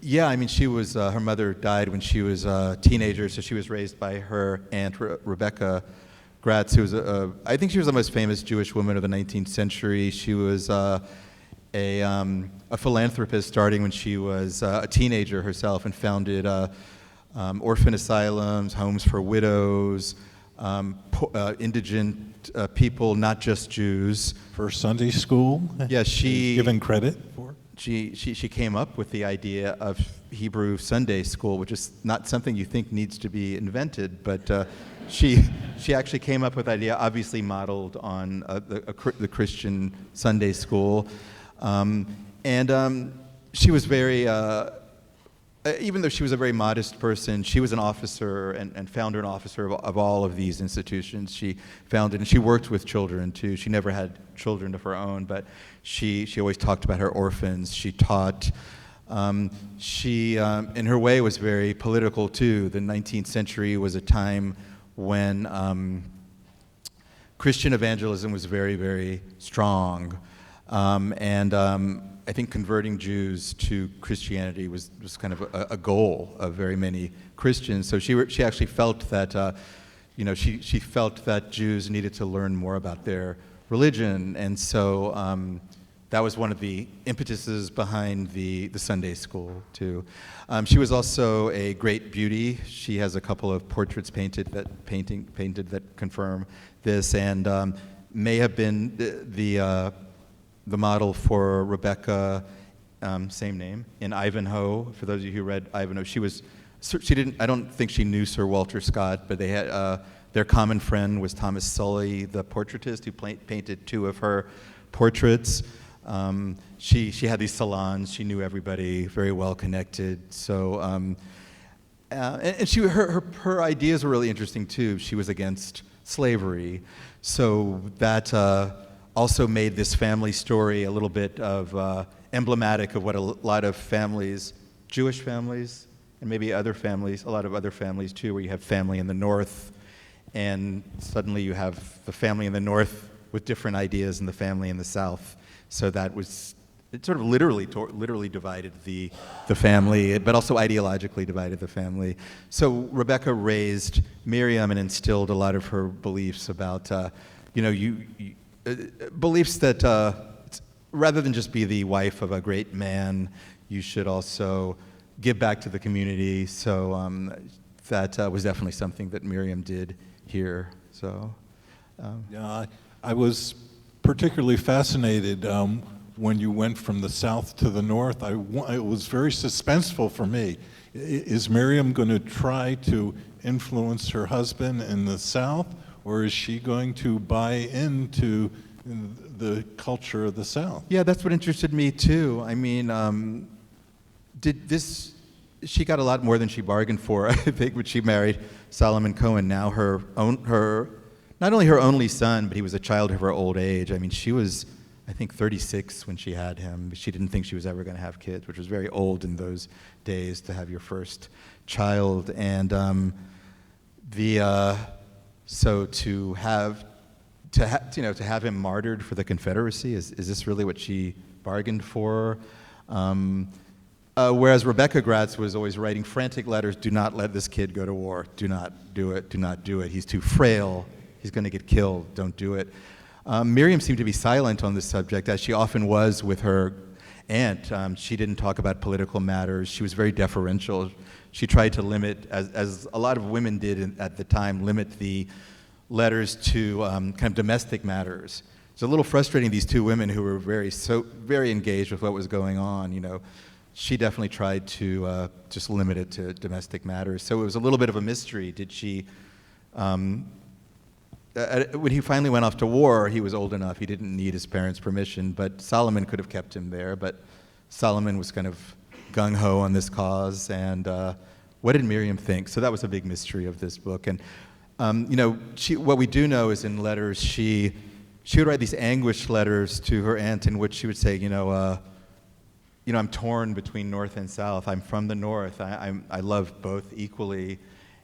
Yeah, I mean, she was... her mother died when she was a teenager, so she was raised by her aunt, Rebecca Gratz, who was I think she was the most famous Jewish woman of the 19th century. She was a philanthropist starting when she was a teenager herself, and founded orphan asylums, homes for widows, indigent people, not just Jews. For Sunday school? Yeah, she... Given credit for? She came up with the idea of Hebrew Sunday school, which is not something you think needs to be invented, but she actually came up with the idea, obviously modeled on the Christian Sunday school. She was very... even though she was a very modest person, she was an officer and founder and officer of all of these institutions. She founded, and she worked with children too. She never had children of her own, but she always talked about her orphans. She taught. She, in her way, was very political too. The 19th century was a time when Christian evangelism was very, very strong, I think converting Jews to Christianity was kind of a goal of very many Christians. So she actually felt that, she felt that Jews needed to learn more about their religion, and so that was one of the impetuses behind the Sunday school too. She was also a great beauty. She has a couple of portraits painted that confirm this, and may have been the model for Rebecca, same name, in Ivanhoe. For those of you who read Ivanhoe, I don't think she knew Sir Walter Scott, but they had, their common friend was Thomas Sully, the portraitist, who painted two of her portraits. She had these salons, she knew everybody, very well connected. So, and her ideas were really interesting too. She was against slavery, so that also made this family story a little bit of emblematic of what a lot of families, Jewish families, and maybe other families, a lot of other families too, where you have family in the North, and suddenly you have the family in the North with different ideas and the family in the South. So it sort of literally divided the family, but also ideologically divided the family. So Rebecca raised Miriam and instilled a lot of her beliefs about, beliefs that rather than just be the wife of a great man, you should also give back to the community. So that was definitely something that Miriam did here. So yeah, I was particularly fascinated when you went from the south to the north. It was very suspenseful for me. Is Miriam going to try to influence her husband in the south, or is she going to buy into the culture of the South? Yeah, that's what interested me too. I mean, she got a lot more than she bargained for, I think, when she married Solomon Cohen. Now not only her only son, but he was a child of her old age. I mean, she was, I think, 36 when she had him. She didn't think she was ever going to have kids, which was very old in those days to have your first child. And so to have him martyred for the Confederacy, is this really what she bargained for? Whereas Rebecca Gratz was always writing frantic letters, do not let this kid go to war, do not do it, he's too frail, he's going to get killed, don't do it. Miriam seemed to be silent on this subject, as she often was with her aunt. She didn't talk about political matters, she was very deferential. She tried to limit, as a lot of women did at the time, limit the letters to kind of domestic matters. It's a little frustrating, these two women who were very engaged with what was going on, you know. She definitely tried to just limit it to domestic matters. So it was a little bit of a mystery. Did she, when he finally went off to war, he was old enough, he didn't need his parents' permission, but Solomon could have kept him there. But Solomon was kind of gung-ho on this cause, and what did Miriam think? So that was a big mystery of this book. And you know, what we do know is in letters, she would write these anguished letters to her aunt in which she would say, you know, I'm torn between North and South. I'm from the North. I love both equally.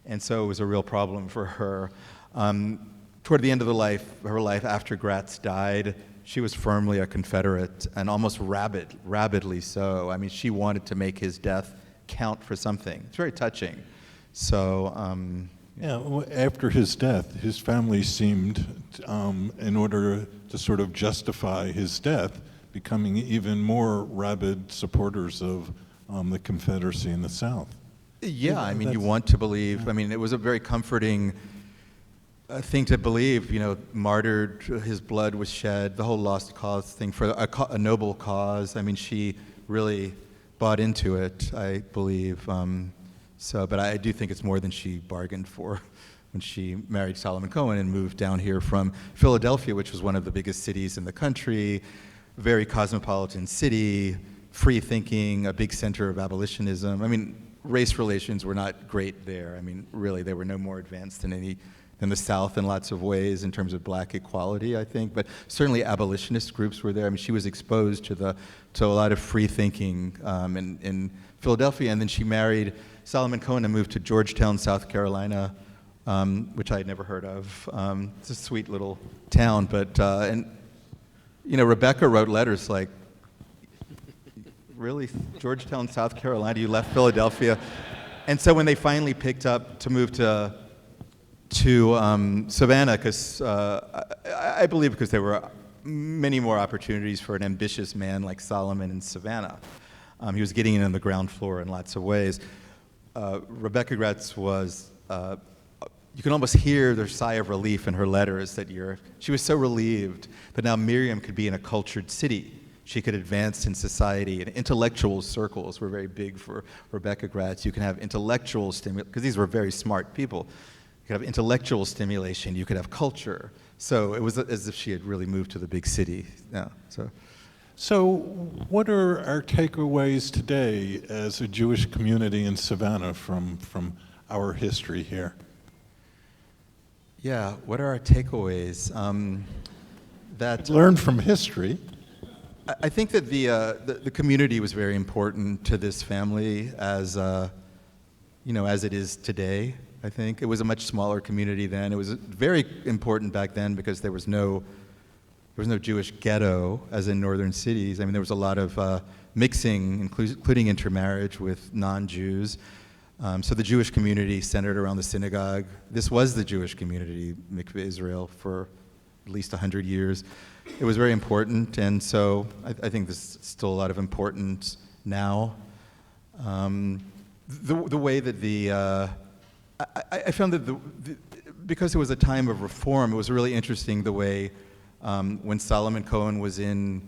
And so it was a real problem for her. Toward the end of her life, after Gratz died, she was firmly a Confederate, and almost rabidly so. I mean, she wanted to make his death count for something. It's very touching. So, yeah, after his death, his family seemed, in order to sort of justify his death, becoming even more rabid supporters of the Confederacy in the South. Yeah, I mean, you want to believe. I mean, it was a very comforting thing to believe. You know, martyred, his blood was shed, the whole lost cause thing for a noble cause. I mean, she really bought into it, I believe. But I do think it's more than she bargained for when she married Solomon Cohen and moved down here from Philadelphia, which was one of the biggest cities in the country, very cosmopolitan city, free thinking, a big center of abolitionism. I mean, race relations were not great there. I mean, really, they were no more advanced than the South in lots of ways in terms of black equality, I think. But certainly abolitionist groups were there. I mean, she was exposed to a lot of free thinking in Philadelphia, and then she married Solomon Cohen and moved to Georgetown, South Carolina, which I had never heard of. It's a sweet little town, but and you know, Rebecca wrote letters like, really, Georgetown, South Carolina, you left Philadelphia. And so when they finally picked up to move to Savannah, because I believe because there were many more opportunities for an ambitious man like Solomon in Savannah. He was getting in on the ground floor in lots of ways. Rebecca Gratz was, you can almost hear the sigh of relief in her letters that she was so relieved that now Miriam could be in a cultured city. She could advance in society, and intellectual circles were very big for Rebecca Gratz. You can have intellectual stimulation, because these were very smart people. You could have intellectual stimulation, you could have culture. So it was as if she had really moved to the big city. Yeah, So what are our takeaways today as a Jewish community in Savannah from our history here? Yeah, what are our takeaways? Learn from history. I think that the community was very important to this family as it is today. I think it was a much smaller community then. It was very important back then because there was no Jewish ghetto as in northern cities. I mean, there was a lot of mixing, including intermarriage with non-Jews. So the Jewish community centered around the synagogue. This was the Jewish community, Mickve Israel, for at least 100 years. It was very important, and so I think there's still a lot of importance now. The way that I found that because it was a time of reform, it was really interesting the way when Solomon Cohen was in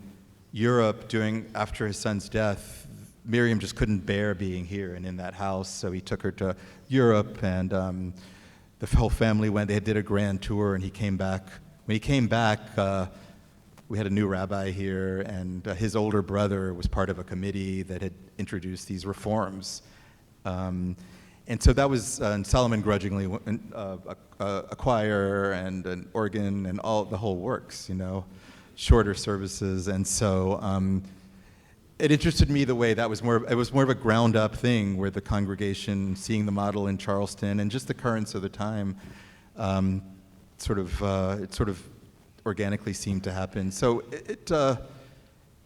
Europe after his son's death, Miriam just couldn't bear being here and in that house, so he took her to Europe, and the whole family went. They did a grand tour, and he came back. When he came back, we had a new rabbi here, and his older brother was part of a committee that had introduced these reforms. And so that was, and Solomon grudgingly a choir and an organ and the whole works, you know, shorter services. And so it interested me the way it was more of a ground up thing where the congregation, seeing the model in Charleston and just the currents of the time, it sort of organically seemed to happen. So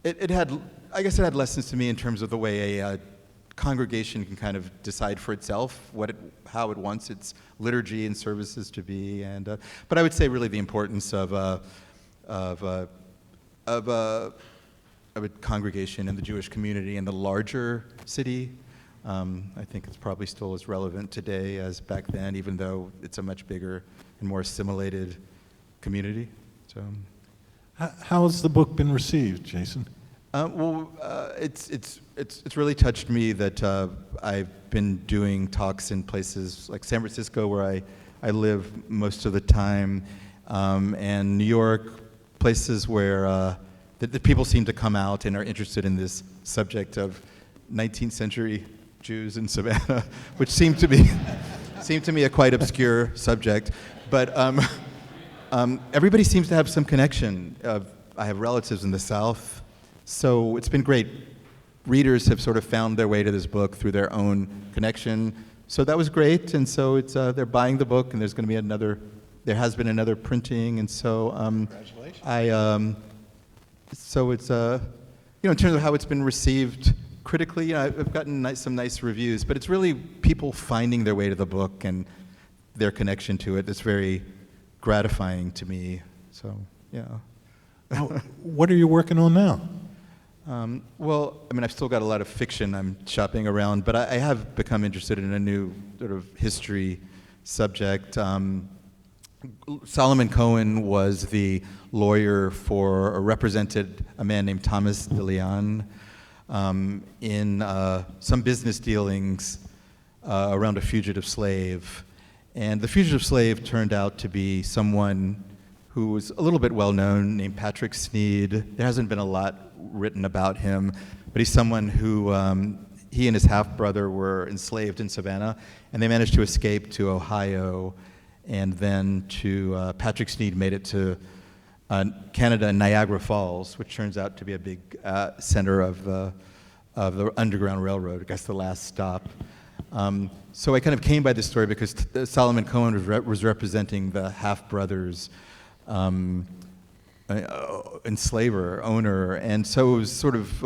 it had, I guess it had lessons to me in terms of the way a congregation can kind of decide for itself how it wants its liturgy and services to be, but I would say really the importance of a congregation in the Jewish community in the larger city I think it's probably still as relevant today as back then, even though it's a much bigger and more assimilated community. So, How has the book been received, Jason? It's really touched me that I've been doing talks in places like San Francisco, where I live most of the time, and New York, places where that people seem to come out and are interested in this subject of 19th century Jews in Savannah, which seemed to me a quite obscure subject, but everybody seems to have some connection. I have relatives in the South, so it's been great. Readers have sort of found their way to this book through their own connection, so that was great. And so it's they're buying the book, and there's going to be there has been another printing, and so Congratulations. So it's in terms of how it's been received critically, I've gotten some nice reviews, but it's really people finding their way to the book and their connection to it that's very gratifying to me. So yeah. What are you working on now? Well, I mean, I've still got a lot of fiction I'm shopping around, but I have become interested in a new sort of history subject. Solomon Cohen was the lawyer or represented a man named Thomas DeLeon in some business dealings around a fugitive slave. And the fugitive slave turned out to be someone who was a little bit well-known, named Patrick Sneed. There hasn't been a lot written about him, but he's someone who, he and his half-brother were enslaved in Savannah, and they managed to escape to Ohio, and then Patrick Sneed made it to Canada and Niagara Falls, which turns out to be a big center of the Underground Railroad, I guess the last stop. So I kind of came by this story because Solomon Cohen was representing the half-brothers, enslaver, owner, and so it was sort of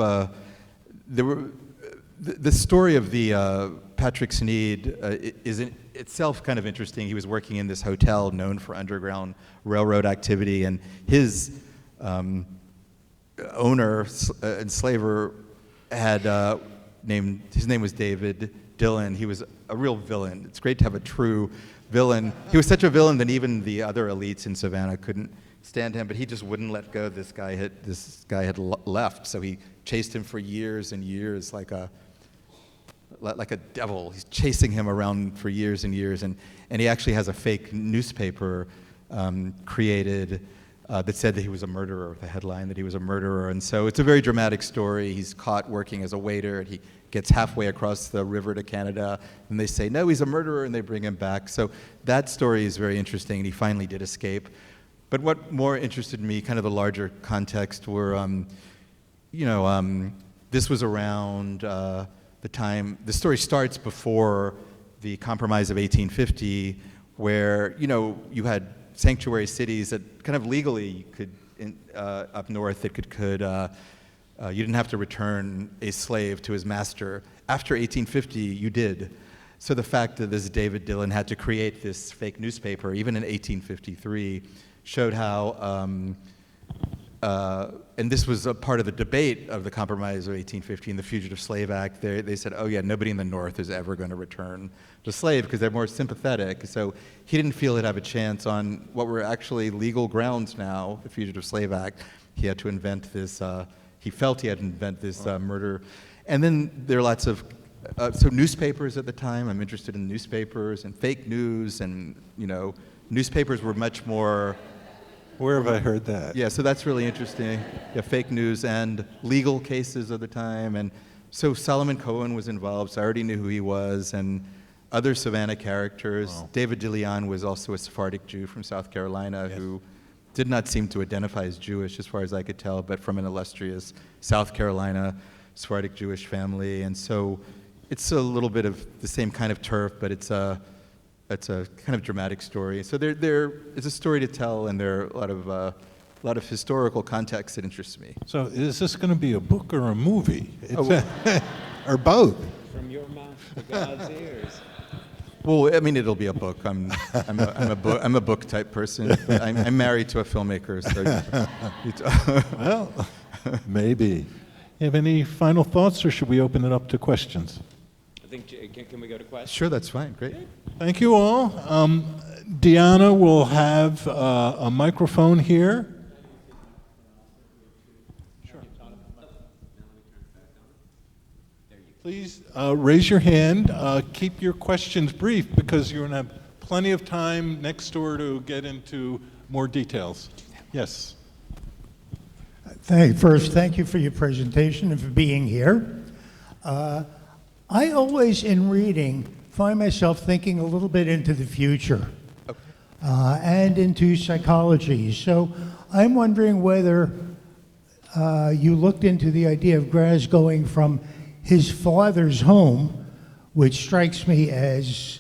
the story of the Patrick Sneed is in itself kind of interesting. He was working in this hotel known for Underground Railroad activity, and his owner, enslaver, had his name was David Dillon. He was a real villain. It's great to have a true villain. He was such a villain that even the other elites in Savannah couldn't stand him, but he just wouldn't let go. This guy had left, so he chased him for years and years like a devil. He's chasing him around for years and years, and he actually has a fake newspaper created that said that he was a murderer, with a headline that he was a murderer. And so it's a very dramatic story. He's caught working as a waiter, and he gets halfway across the river to Canada, and they say, no, he's a murderer, and they bring him back. So that story is very interesting, and he finally did escape. But what more interested me, kind of the larger context, were, this was around the time, the story starts before the Compromise of 1850, where, you had sanctuary cities that kind of legally could, up north, that you didn't have to return a slave to his master. After 1850, you did. So the fact that this David Dillon had to create this fake newspaper, even in 1853, showed how, and this was a part of the debate of the Compromise of 1850 and the Fugitive Slave Act. They said, oh yeah, nobody in the North is ever going to return the slave because they're more sympathetic. So he didn't feel he'd have a chance on what were actually legal grounds now, the Fugitive Slave Act. He had to invent this, he felt he had to invent this murder. And then there are lots of, so newspapers at the time, I'm interested in newspapers and fake news, and newspapers were much more. Where have I heard that? Yeah, so that's really interesting. Yeah, fake news and legal cases of the time. And so Solomon Cohen was involved, so I already knew who he was, and other Savannah characters. Wow. David DeLeon was also a Sephardic Jew from South Carolina, yes, who did not seem to identify as Jewish as far as I could tell, but from an illustrious South Carolina Sephardic Jewish family. And so it's a little bit of the same kind of turf, but it's a kind of dramatic story. So it's a story to tell, and there are a lot of historical context that interests me. So is this going to be a book or a movie? Or both? From your mouth to God's ears. Well, I mean, it'll be a book. I'm a book type person. But I'm married to a filmmaker, so. Well, maybe. You have any final thoughts, or should we open it up to questions? think, can we go to questions? Sure, that's fine. Great. Thank you all. Deanna will have a microphone here. Please raise your hand. Keep your questions brief because you're going to have plenty of time next door to get into more details. Yes. First, thank you for your presentation and for being here. I always, in reading, find myself thinking a little bit into the future and into psychology. So I'm wondering whether you looked into the idea of Graz going from his father's home, which strikes me as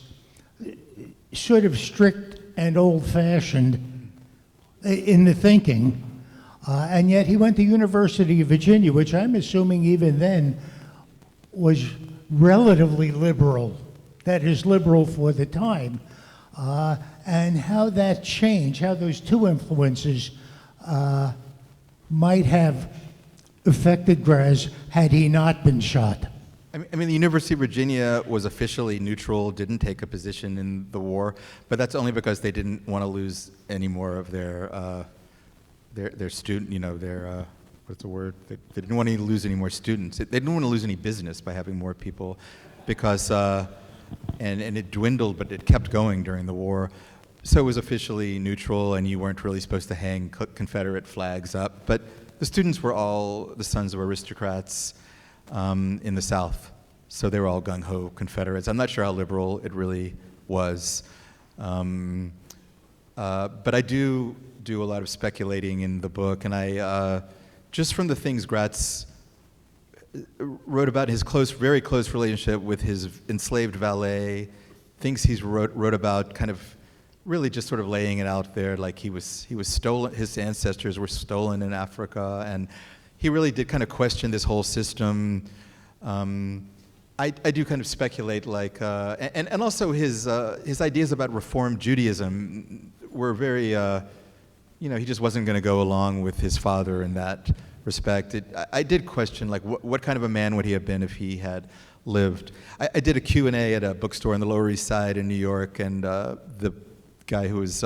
sort of strict and old-fashioned in the thinking, and yet he went to University of Virginia, which I'm assuming even then was relatively liberal, that is liberal for the time, and how that changed, how those two influences might have affected Graz had he not been shot. I mean, the University of Virginia was officially neutral, didn't take a position in the war, but that's only because they didn't want to lose any more of their student, what's the word? They didn't want to lose any more students. They didn't want to lose any business by having more people because, and it dwindled, but it kept going during the war. So it was officially neutral, and you weren't really supposed to hang Confederate flags up. But the students were all the sons of aristocrats in the South. So they were all gung-ho Confederates. I'm not sure how liberal it really was. But I do a lot of speculating in the book, and I, just from the things Gratz wrote about his very close relationship with his enslaved valet, things he's wrote about kind of really just sort of laying it out there, like he was stolen, his ancestors were stolen in Africa, and he really did kind of question this whole system. I do kind of speculate, like, and also his ideas about Reform Judaism were very, he just wasn't going to go along with his father in that respect. I did question, like, what kind of a man would he have been if he had lived? I did a Q&A at a bookstore on the Lower East Side in New York, and the guy who was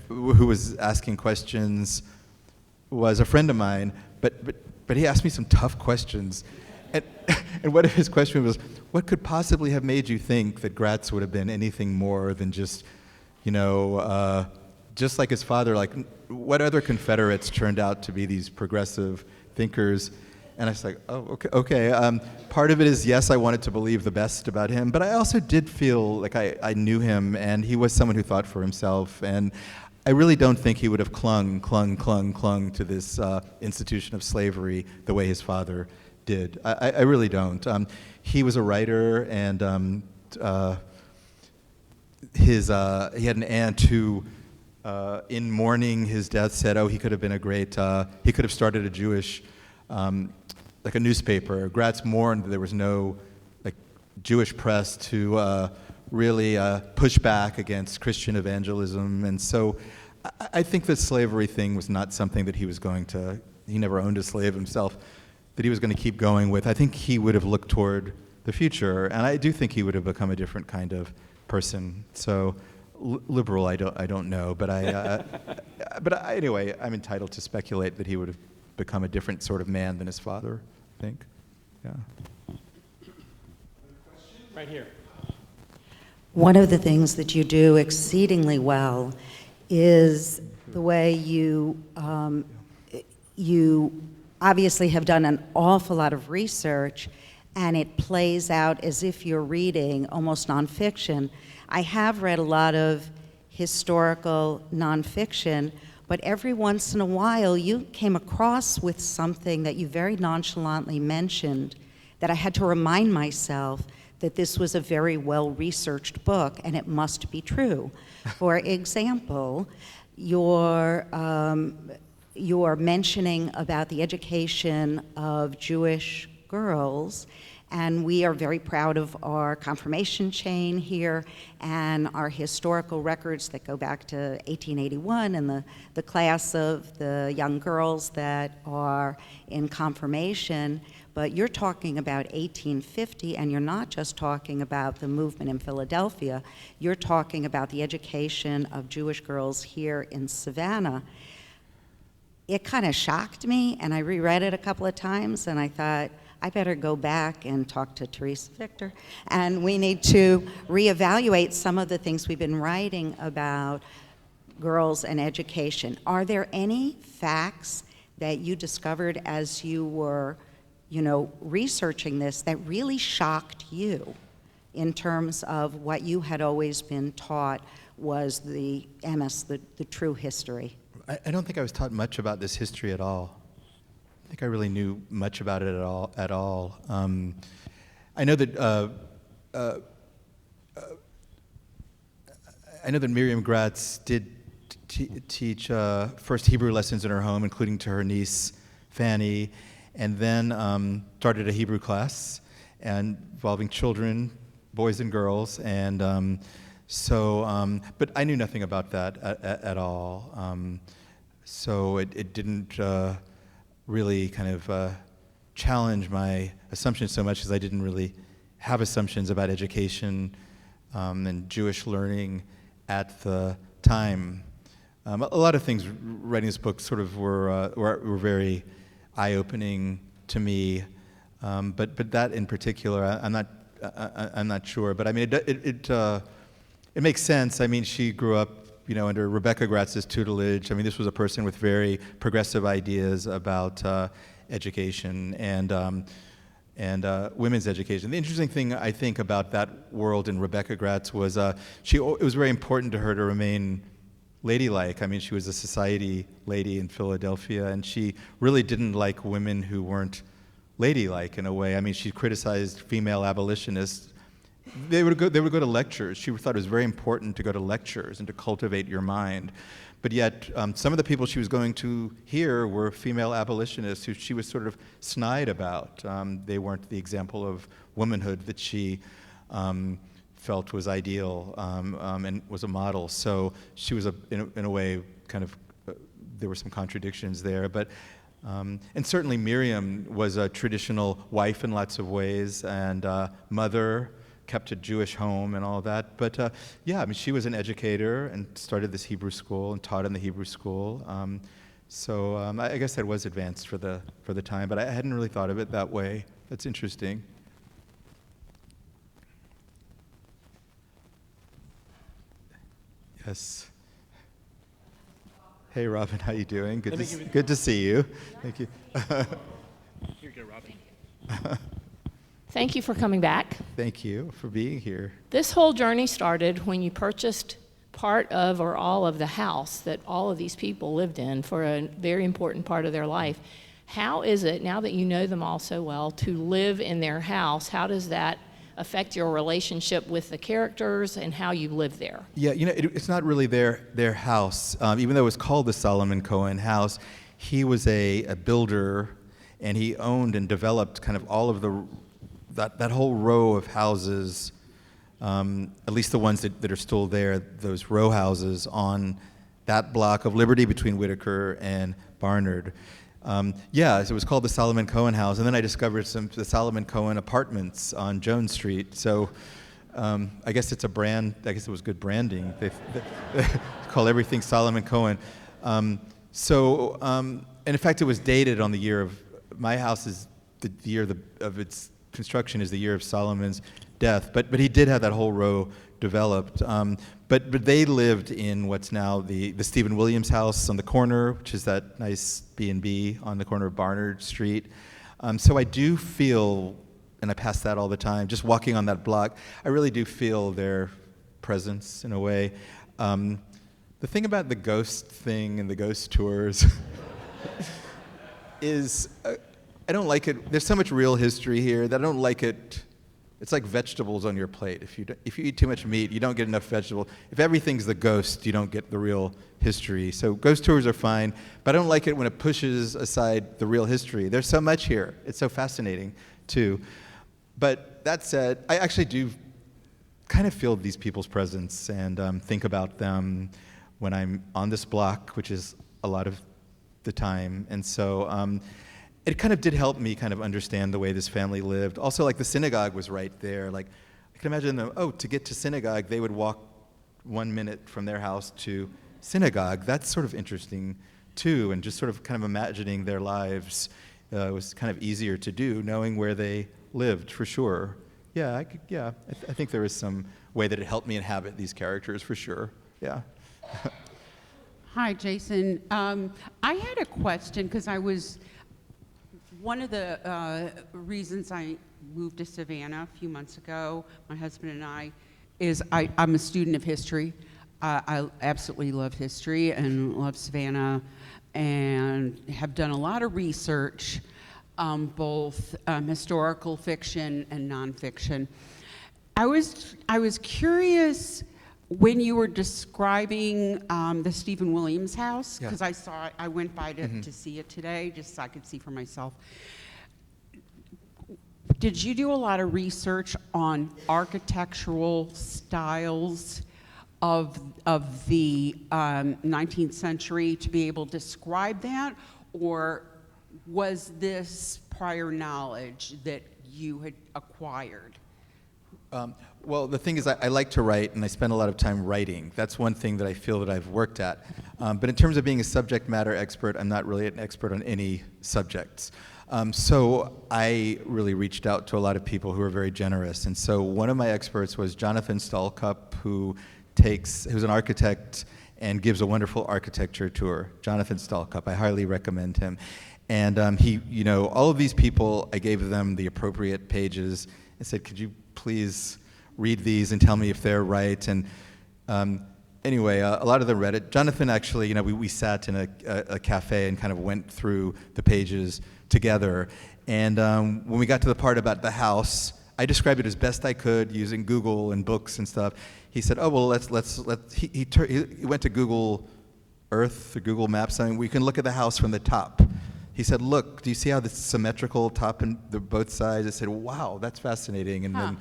who was asking questions was a friend of mine, but he asked me some tough questions, and one of his questions was, what could possibly have made you think that Gratz would have been anything more than just, just like his father, like what other Confederates turned out to be these progressive thinkers? And I was like, oh, okay. Part of it is, yes, I wanted to believe the best about him, but I also did feel like I knew him, and he was someone who thought for himself, and I really don't think he would have clung to this institution of slavery the way his father did. I really don't. He was a writer, and he had an aunt who, in mourning his death, said, he could have been he could have started a Jewish, like a newspaper. Gratz mourned that there was no Jewish press to really push back against Christian evangelism, and so I think the slavery thing was not something that he was going to, he never owned a slave himself, that he was going to keep going with. I think he would have looked toward the future, and I do think he would have become a different kind of person. So liberal, I don't know, but anyway, I'm entitled to speculate that he would have become a different sort of man than his father, I think. Yeah. Right here. One of the things that you do exceedingly well is the way you obviously have done an awful lot of research, and it plays out as if you're reading almost nonfiction. I have read a lot of historical nonfiction, but every once in a while you came across with something that you very nonchalantly mentioned that I had to remind myself that this was a very well-researched book, and it must be true. For example, your mentioning about the education of Jewish girls, and we are very proud of our confirmation chain here and our historical records that go back to 1881 and the class of the young girls that are in confirmation. but you're talking about 1850, and you're not just talking about the movement in Philadelphia, you're talking about the education of Jewish girls here in Savannah. It kind of shocked me, and I reread it a couple of times, and I thought, I better go back and talk to Teresa Victor, and we need to reevaluate some of the things we've been writing about girls and education. Are there any facts that you discovered as you were, researching this that really shocked you in terms of what you had always been taught was the MS, the true history? I don't think I was taught much about this history at all. I think I really knew much about it at all. I know that Miriam Gratz did teach first Hebrew lessons in her home, including to her niece Fanny, and then started a Hebrew class and involving children, boys and girls, and but I knew nothing about that at all. So it didn't really kind of challenge my assumptions so much, as I didn't really have assumptions about education and Jewish learning at the time. A lot of things writing this book sort of were very eye-opening to me, but that in particular, I'm not sure. But I mean, it makes sense. I mean, she grew up, under Rebecca Gratz's tutelage. I mean, this was a person with very progressive ideas about education and women's education. The interesting thing, I think, about that world in Rebecca Gratz was it was very important to her to remain ladylike. I mean, she was a society lady in Philadelphia, and she really didn't like women who weren't ladylike in a way. I mean, she criticized female abolitionists. They would go to lectures. She thought it was very important to go to lectures and to cultivate your mind. But yet, some of the people she was going to hear were female abolitionists who she was sort of snide about. They weren't the example of womanhood that she felt was ideal and was a model. So she was, in a way, kind of, there were some contradictions there. But and certainly Miriam was a traditional wife in lots of ways, and mother, kept a Jewish home and all that. But yeah, I mean, she was an educator and started this Hebrew school and taught in the Hebrew school. So I guess that was advanced for the time, but I hadn't really thought of it that way. That's interesting. Yes. Hey, Robin, how you doing? Good to see you. Thank you. Here you go, Robin. Thank you for coming back. Thank you for being here. This whole journey started when you purchased part of or all of the house that all of these people lived in for a very important part of their life. How is it, now that you know them all so well, to live in their house? How does that affect your relationship with the characters and how you live there? Yeah, it's not really their house. Even though it was called the Solomon Cohen house, he was a builder, and he owned and developed kind of all of that whole row of houses, at least the ones that are still there, those row houses on that block of Liberty between Whitaker and Barnard. Yeah, so it was called the Solomon Cohen house, and then I discovered the Solomon Cohen apartments on Jones Street. So I guess it's a brand. I guess it was good branding. They call everything Solomon Cohen. And in fact, it was dated on the year of my house is the year of its construction is the year of Solomon's death. But he did have that whole row developed. But they lived in what's now the Stephen Williams house on the corner, which is that nice B&B on the corner of Barnard Street. So I do feel, and I pass that all the time, just walking on that block, I really do feel their presence in a way. The thing about the ghost thing and the ghost tours is I don't like it. There's so much real history here that I don't like it. It's like vegetables on your plate. If you eat too much meat, you don't get enough vegetable. If everything's the ghost, you don't get the real history. So ghost tours are fine, but I don't like it when it pushes aside the real history. There's so much here. It's so fascinating, too. But that said, I actually do kind of feel these people's presence and think about them when I'm on this block, which is a lot of the time. And so, it kind of did help me kind of understand the way this family lived. Also, like the synagogue was right there. Like I can imagine them, to get to synagogue, they would walk 1 minute from their house to synagogue. That's sort of interesting too, and just sort of kind of imagining their lives was kind of easier to do, knowing where they lived for sure. Yeah, I think there is some way that it helped me inhabit these characters for sure. Yeah. Hi, Jason. I had a question because one of the reasons I moved to Savannah a few months ago, my husband and I, is I'm a student of history. I absolutely love history and love Savannah and have done a lot of research, both historical fiction and nonfiction. I was curious when you were describing the Stephen Williams house, because I went by to see it today, just so I could see for myself. Did you do a lot of research on architectural styles of the 19th century to be able to describe that, or was this prior knowledge that you had acquired? Well, the thing is, I like to write, and I spend a lot of time writing. That's one thing that I feel that I've worked at. But in terms of being a subject matter expert, I'm not really an expert on any subjects. So I really reached out to a lot of people who are very generous. And so one of my experts was Jonathan Stallcup, who's an architect and gives a wonderful architecture tour. Jonathan Stallcup, I highly recommend him. And all of these people, I gave them the appropriate pages and said, could you please read these and tell me if they're right? And anyway, a lot of them read it. Jonathan actually, we sat in a cafe and kind of went through the pages together. And when we got to the part about the house, I described it as best I could using Google and books and stuff. He said, "Oh well, he went to Google Earth or Google Maps. I mean, we can look at the house from the top." He said, "Look, do you see how it's symmetrical top and both sides?" I said, "Wow, that's fascinating." And then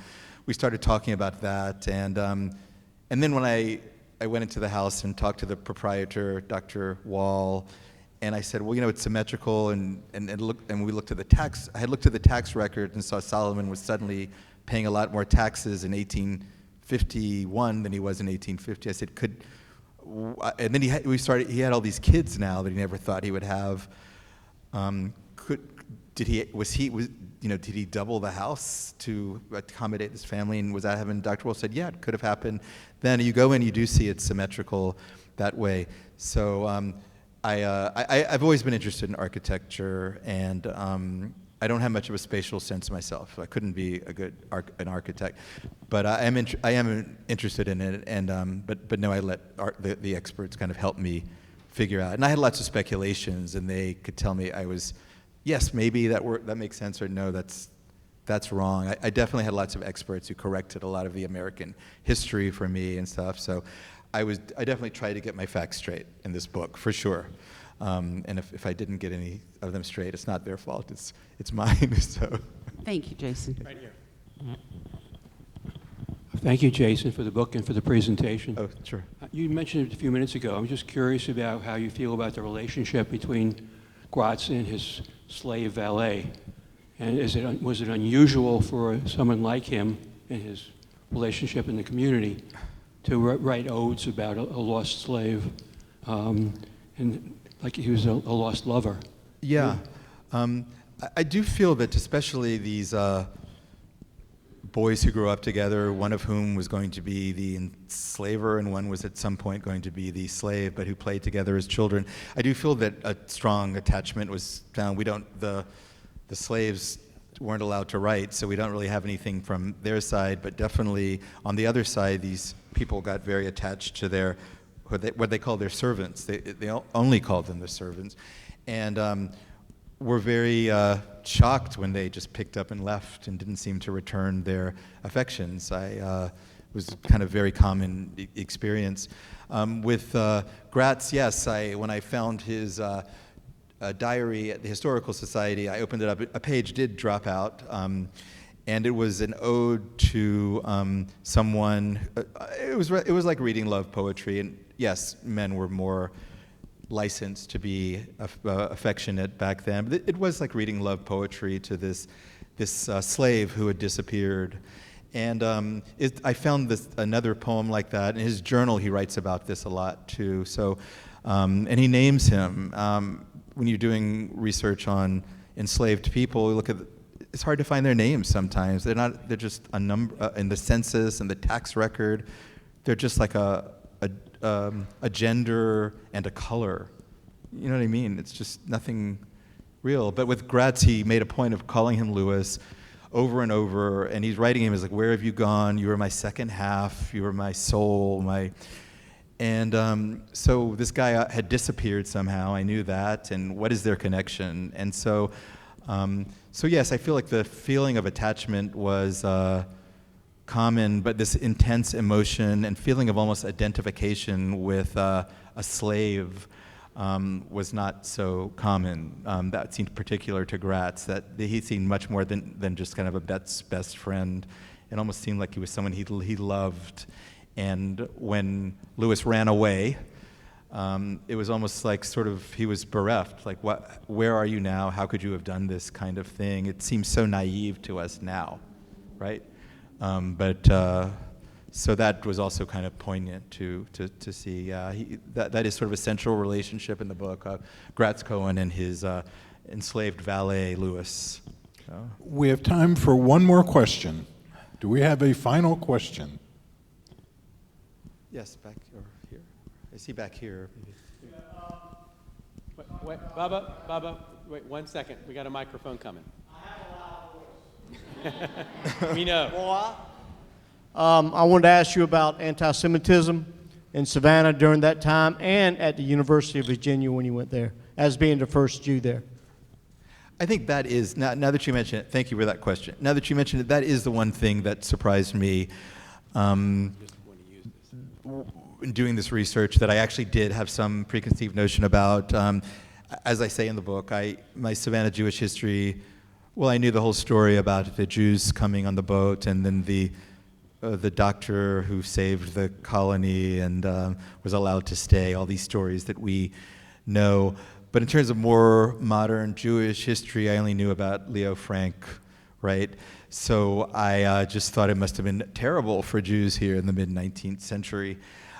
we started talking about that. And then when I went into the house and talked to the proprietor, Dr. Wall, and I said, "Well, it's symmetrical." And we looked at the tax. I had looked at the tax record and saw Solomon was suddenly paying a lot more taxes in 1851 than he was in 1850. I said, and then he had all these kids now that he never thought he would have. Did he double the house to accommodate his family, and was that happening? Dr. Wolf said, yeah, it could have happened. Then you go in, you do see it's symmetrical that way. So I've always been interested in architecture, and I don't have much of a spatial sense myself. I couldn't be an architect, but I am interested in it, and but no, I let the experts kind of help me figure out. And I had lots of speculations, and they could tell me yes, maybe that makes sense, or no, that's wrong. I definitely had lots of experts who corrected a lot of the American history for me and stuff. So I definitely tried to get my facts straight in this book, for sure. And if I didn't get any of them straight, it's not their fault. It's mine. So. Thank you, Jason. Right here. Thank you, Jason, for the book and for the presentation. Oh, sure. You mentioned it a few minutes ago. I'm just curious about how you feel about the relationship between Gratz and his slave valet. And was it unusual for someone like him and his relationship in the community to write odes about a lost slave, and like he was a lost lover? Yeah. I do feel that especially these boys who grew up together, one of whom was going to be the enslaver and one was at some point going to be the slave, but who played together as children. I do feel that a strong attachment was found. The slaves weren't allowed to write, so we don't really have anything from their side, but definitely on the other side, these people got very attached to what they call their servants. They only called them their servants, and were very shocked when they just picked up and left and didn't seem to return their affections. Was kind of very common experience. With Gratz, yes, when I found his diary at the Historical Society, I opened it up. A page did drop out, and it was an ode to someone. It was like reading love poetry, and yes, men were more license to be affectionate back then. But it was like reading love poetry to this slave who had disappeared. And I found another poem like that. In his journal, he writes about this a lot, too. So, and he names him. When you're doing research on enslaved people, you look at it's hard to find their names sometimes. They're just a number in the census and the tax record. They're just like a gender and a color. You know what I mean? It's just nothing real. But with Gratz, he made a point of calling him Louis over and over, and he's writing him as like, "Where have you gone? You were my second half. You were my soul, my." And so this guy had disappeared somehow. I knew that. And what is their connection? And so yes, I feel like the feeling of attachment was common, but this intense emotion and feeling of almost identification with a slave was not so common. That seemed particular to Gratz, that he seemed much more than just kind of a best friend. It almost seemed like he was someone he loved. And when Louis ran away, it was almost like sort of he was bereft. Like, where are you now? How could you have done this kind of thing? It seems so naive to us now, right? So that was also kind of poignant to see. That is sort of a central relationship in the book, Gratz Cohen and his enslaved valet, Louis. So. We have time for one more question. Do we have a final question? Yes, back here. I see back here. Wait, Bubba, wait 1 second. We got a microphone coming. I have a loud voice. We know. I wanted to ask you about anti-Semitism in Savannah during that time and at the University of Virginia when you went there, as being the first Jew there. I think that is, now that you mention it, thank you for that question. Now that you mention it, that is the one thing that surprised me in doing this research, that I actually did have some preconceived notion about. As I say in the book, my Savannah Jewish history, well, I knew the whole story about the Jews coming on the boat and then the doctor who saved the colony and was allowed to stay, all these stories that we know. But in terms of more modern Jewish history, I only knew about Leo Frank, right? So I just thought it must have been terrible for Jews here in the mid-19th century.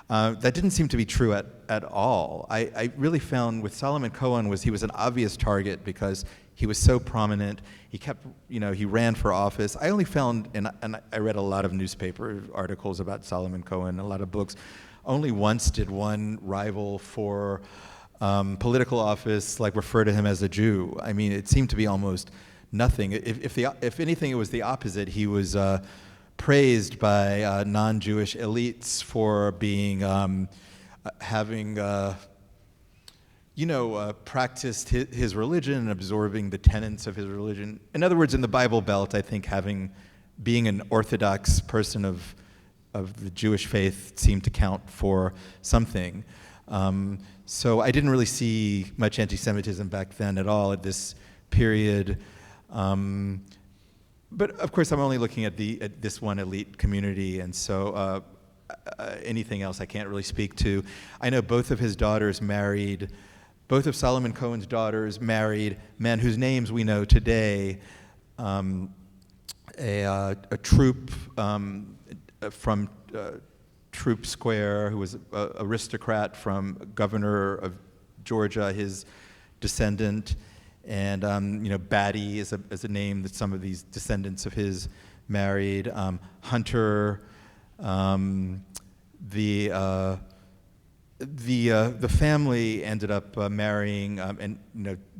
That didn't seem to be true at all. I really found with Solomon Cohen he was an obvious target because he was so prominent. He kept, he ran for office. I only found, and I read a lot of newspaper articles about Solomon Cohen, a lot of books. Only once did one rival for political office refer to him as a Jew. I mean, it seemed to be almost nothing. If anything, it was the opposite. He was praised by non-Jewish elites for being having practiced his religion and absorbing the tenets of his religion. In other words, in the Bible Belt, I think being an Orthodox person of the Jewish faith seemed to count for something. So I didn't really see much anti-Semitism back then at all at this period. But of course, I'm only looking at this one elite community, and so anything else I can't really speak to. I know both of Solomon Cohen's daughters married men whose names we know today. A troop from Troop Square, who was an aristocrat from governor of Georgia, his descendant. And Batty is a name that some of these descendants of his married. Hunter, the family ended up marrying, and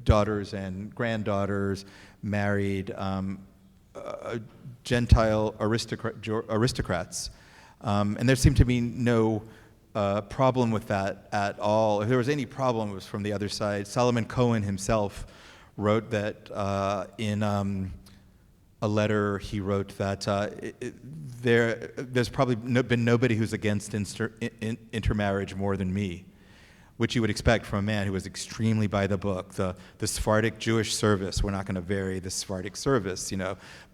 daughters and granddaughters married Gentile aristocrats, and there seemed to be no problem with that at all. If there was any problem, it was from the other side. Solomon Cohen himself wrote that in a letter. He wrote that there's probably been nobody who's against intermarriage more than me, which you would expect from a man who was extremely by the book. The Sephardic Jewish service, we're not going to vary the Sephardic service.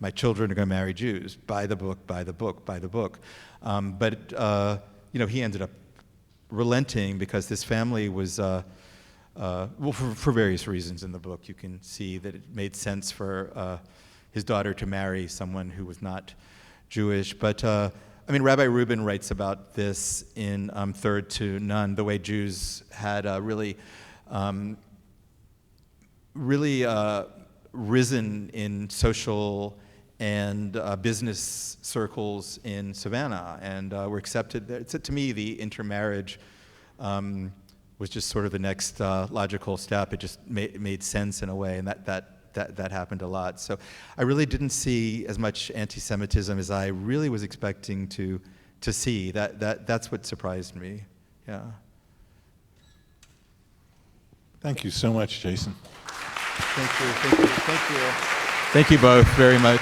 My children are going to marry Jews. By the book, by the book, by the book. But he ended up relenting because this family was well, for various reasons in the book. You can see that it made sense for his daughter to marry someone who was not Jewish. But, I mean, Rabbi Rubin writes about this in Third to None, the way Jews had really risen in social and business circles in Savannah, and were accepted there. To me, the intermarriage was just sort of the next logical step. It just made sense in a way, and that happened a lot. So I really didn't see as much anti-Semitism as I really was expecting to see. That's what surprised me. Yeah. Thank you so much, Jason. Thank you. Thank you both very much.